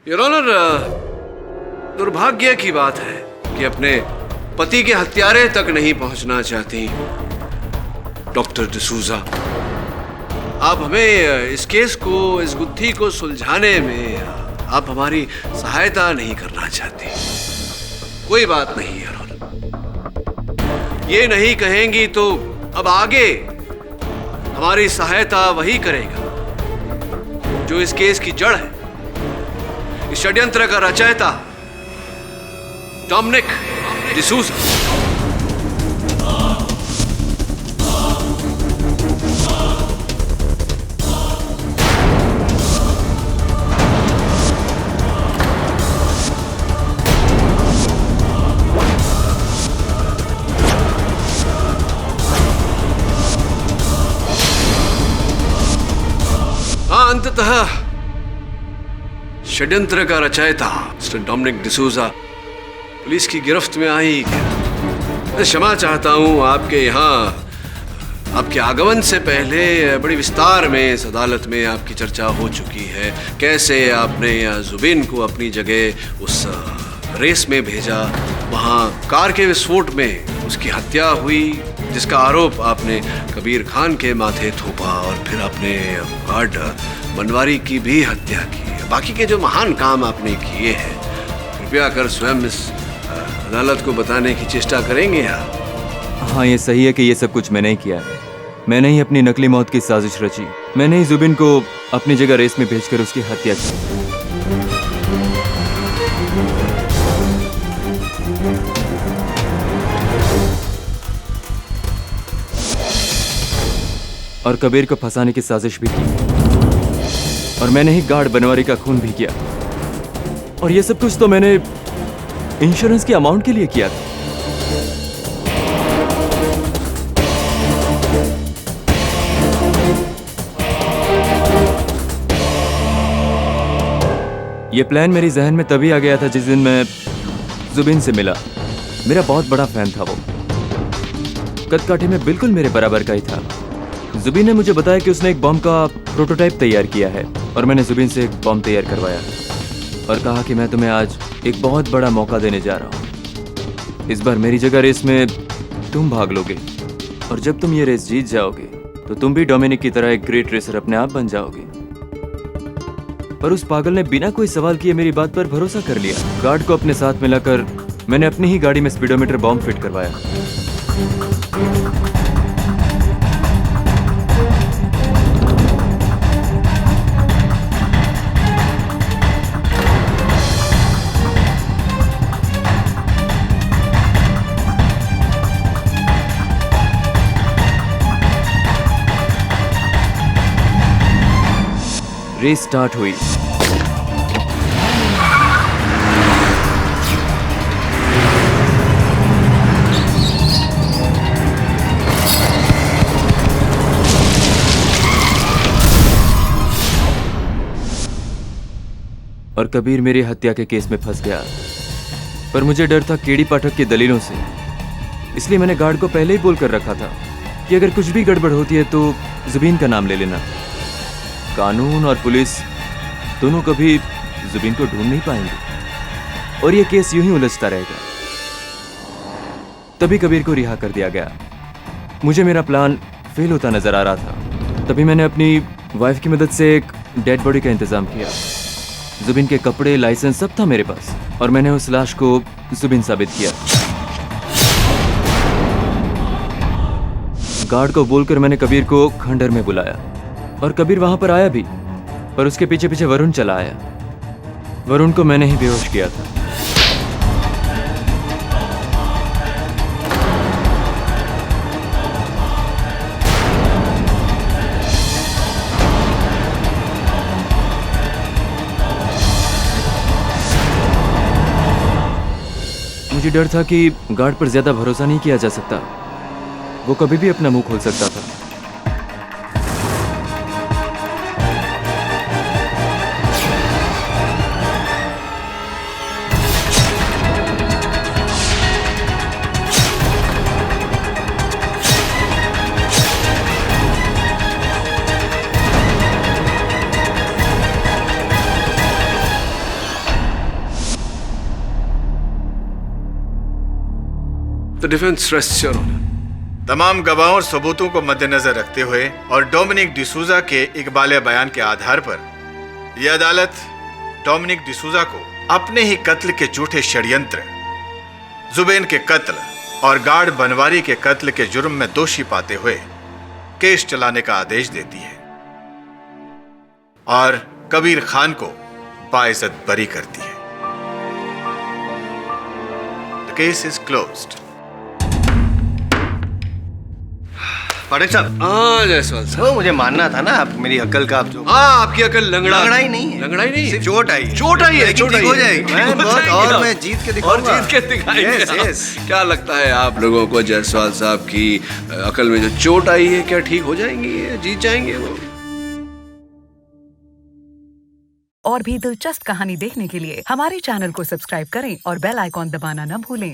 Your honour, दुर्भाग्य की बात है कि अपने पति के हत्यारे तक नहीं पहुंचना चाहती डॉक्टर डिसूजा। आप हमें इस केस को, इस गुत्थी को सुलझाने में आप हमारी सहायता नहीं करना चाहती। कोई बात नहीं योर ऑनर, ये नहीं कहेंगी तो अब आगे हमारी सहायता वही करेगा जो इस केस की जड़ है, इस षड्यंत्र का रचयिता डोमिनिक डिसूजा। हाँ, अंततः षड्यंत्र का रचयिता मिस्टर डोमिनिक डिसूजा पुलिस की गिरफ्त में आई। मैं क्षमा चाहता हूं, आपके यहाँ आपके आगमन से पहले बड़ी विस्तार में इस अदालत में आपकी चर्चा हो चुकी है। कैसे आपने जुबिन को अपनी जगह उस रेस में भेजा, वहाँ कार के विस्फोट में उसकी हत्या हुई, जिसका आरोप आपने कबीर खान के माथे थोपा, और फिर आपने गार्ड बनवारी की भी हत्या की। बाकी के जो महान काम आपने किए हैं, कृपया कर स्वयं इस अदालत को बताने की चेष्टा करेंगे आप? हाँ, ये सही है कि ये सब कुछ मैंने ही किया है, मैंने ही अपनी नकली मौत की साजिश रची। मैंने ही जुबिन को अपनी जगह रेस में भेजकर उसकी हत्या की। और कबीर को फंसाने की साजिश भी की। और मैंने ही गार्ड बनवारी का खून भी किया। और ये सब कुछ तो मैंने इंश्योरेंस की अमाउंट के लिए किया था। ये प्लान मेरी जहन में तभी आ गया था जिस दिन मैं जुबिन से मिला। मेरा बहुत बड़ा फैन था वो। कदकाठी में बिल्कुल मेरे बराबर का ही था। जुबिन ने मुझे बताया कि उसने एक बम का प्रोटोटाइप तैयार किया है और मैंने जुबिन से एक बम तैयार करवाया और कहा कि मैं तुम्हें आज एक बहुत बड़ा मौका देने जा रहा हूँ। इस बार मेरी जगह रेस में तुम भाग लोगे और जब तुम ये रेस जीत जाओगे तो तुम भी डोमिनिक की तरह एक ग्रेट रेसर अपने आप बन जाओगे। पर उस पागल ने बिना कोई सवाल किए मेरी बात पर भरोसा कर लिया। गार्ड को अपने साथ मिलाकर मैंने अपनी ही गाड़ी में स्पीडोमीटर बॉम्ब फिट करवाया। रेस स्टार्ट हुई। और कबीर मेरी हत्या के केस में फंस गया। पर मुझे डर था केडी पाठक की दलीलों से, इसलिए मैंने गार्ड को पहले ही बोल कर रखा था कि अगर कुछ भी गड़बड़ होती है तो जुबिन का नाम ले लेना। कानून और पुलिस दोनों कभी जुबिन को ढूंढ नहीं पाएंगे और ये केस यूं ही उलझता रहेगा। तभी कबीर को रिहा कर दिया गया। मुझे मेरा प्लान फेल होता नजर आ रहा था। तभी मैंने अपनी वाइफ की मदद से एक डेड बॉडी का इंतजाम किया। जुबिन के कपड़े, लाइसेंस सब था मेरे पास और मैंने उस लाश को जुबिन साबित किया। गार्ड को बोलकर मैंने कबीर को खंडर में बुलाया और कबीर वहां पर आया भी, पर उसके पीछे पीछे वरुण चला आया। वरुण को मैंने ही बेहोश किया था। मुझे डर था कि गार्ड पर ज्यादा भरोसा नहीं किया जा सकता। वो कभी भी अपना मुंह खोल सकता था। The defense rests, Your Honor. तमाम गवाहों और सबूतों को मद्देनजर रखते हुए और डोमिनिक डिसूजा के इकबालिया बयान के आधार पर यह अदालत डोमिनिक डिसूजा को अपने ही कत्ल के झूठे षड्यंत्र, जुबैन के कत्ल और गार्ड बनवारी के कत्ल के जुर्म में दोषी पाते हुए केस चलाने का आदेश देती है और कबीर खान को बाइज्जत बरी करती है। The case is closed. पाठक साहब। हाँ जायसवाल साहब। वो मुझे मानना था ना, आप मेरी अक्ल का आप जो। हाँ, आपकी अक्ल लंगड़ाई नहीं है। लंगड़ाई नहीं, सिर्फ चोट आई। चोट आई है, चोट आई हो जाएगी। मैं बहुत और मैं जीत के दिखाऊंगा। और जीत के दिखाएंगे। Yes, yes. क्या लगता है आप लोगों को जायसवाल साहब की अकल में जो चोट आई है क्या ठीक हो जाएंगी, जीत जाएंगे वो? और भी दिलचस्प कहानी देखने के लिए हमारे चैनल को सब्सक्राइब करें और बेल आइकॉन दबाना न भूलें।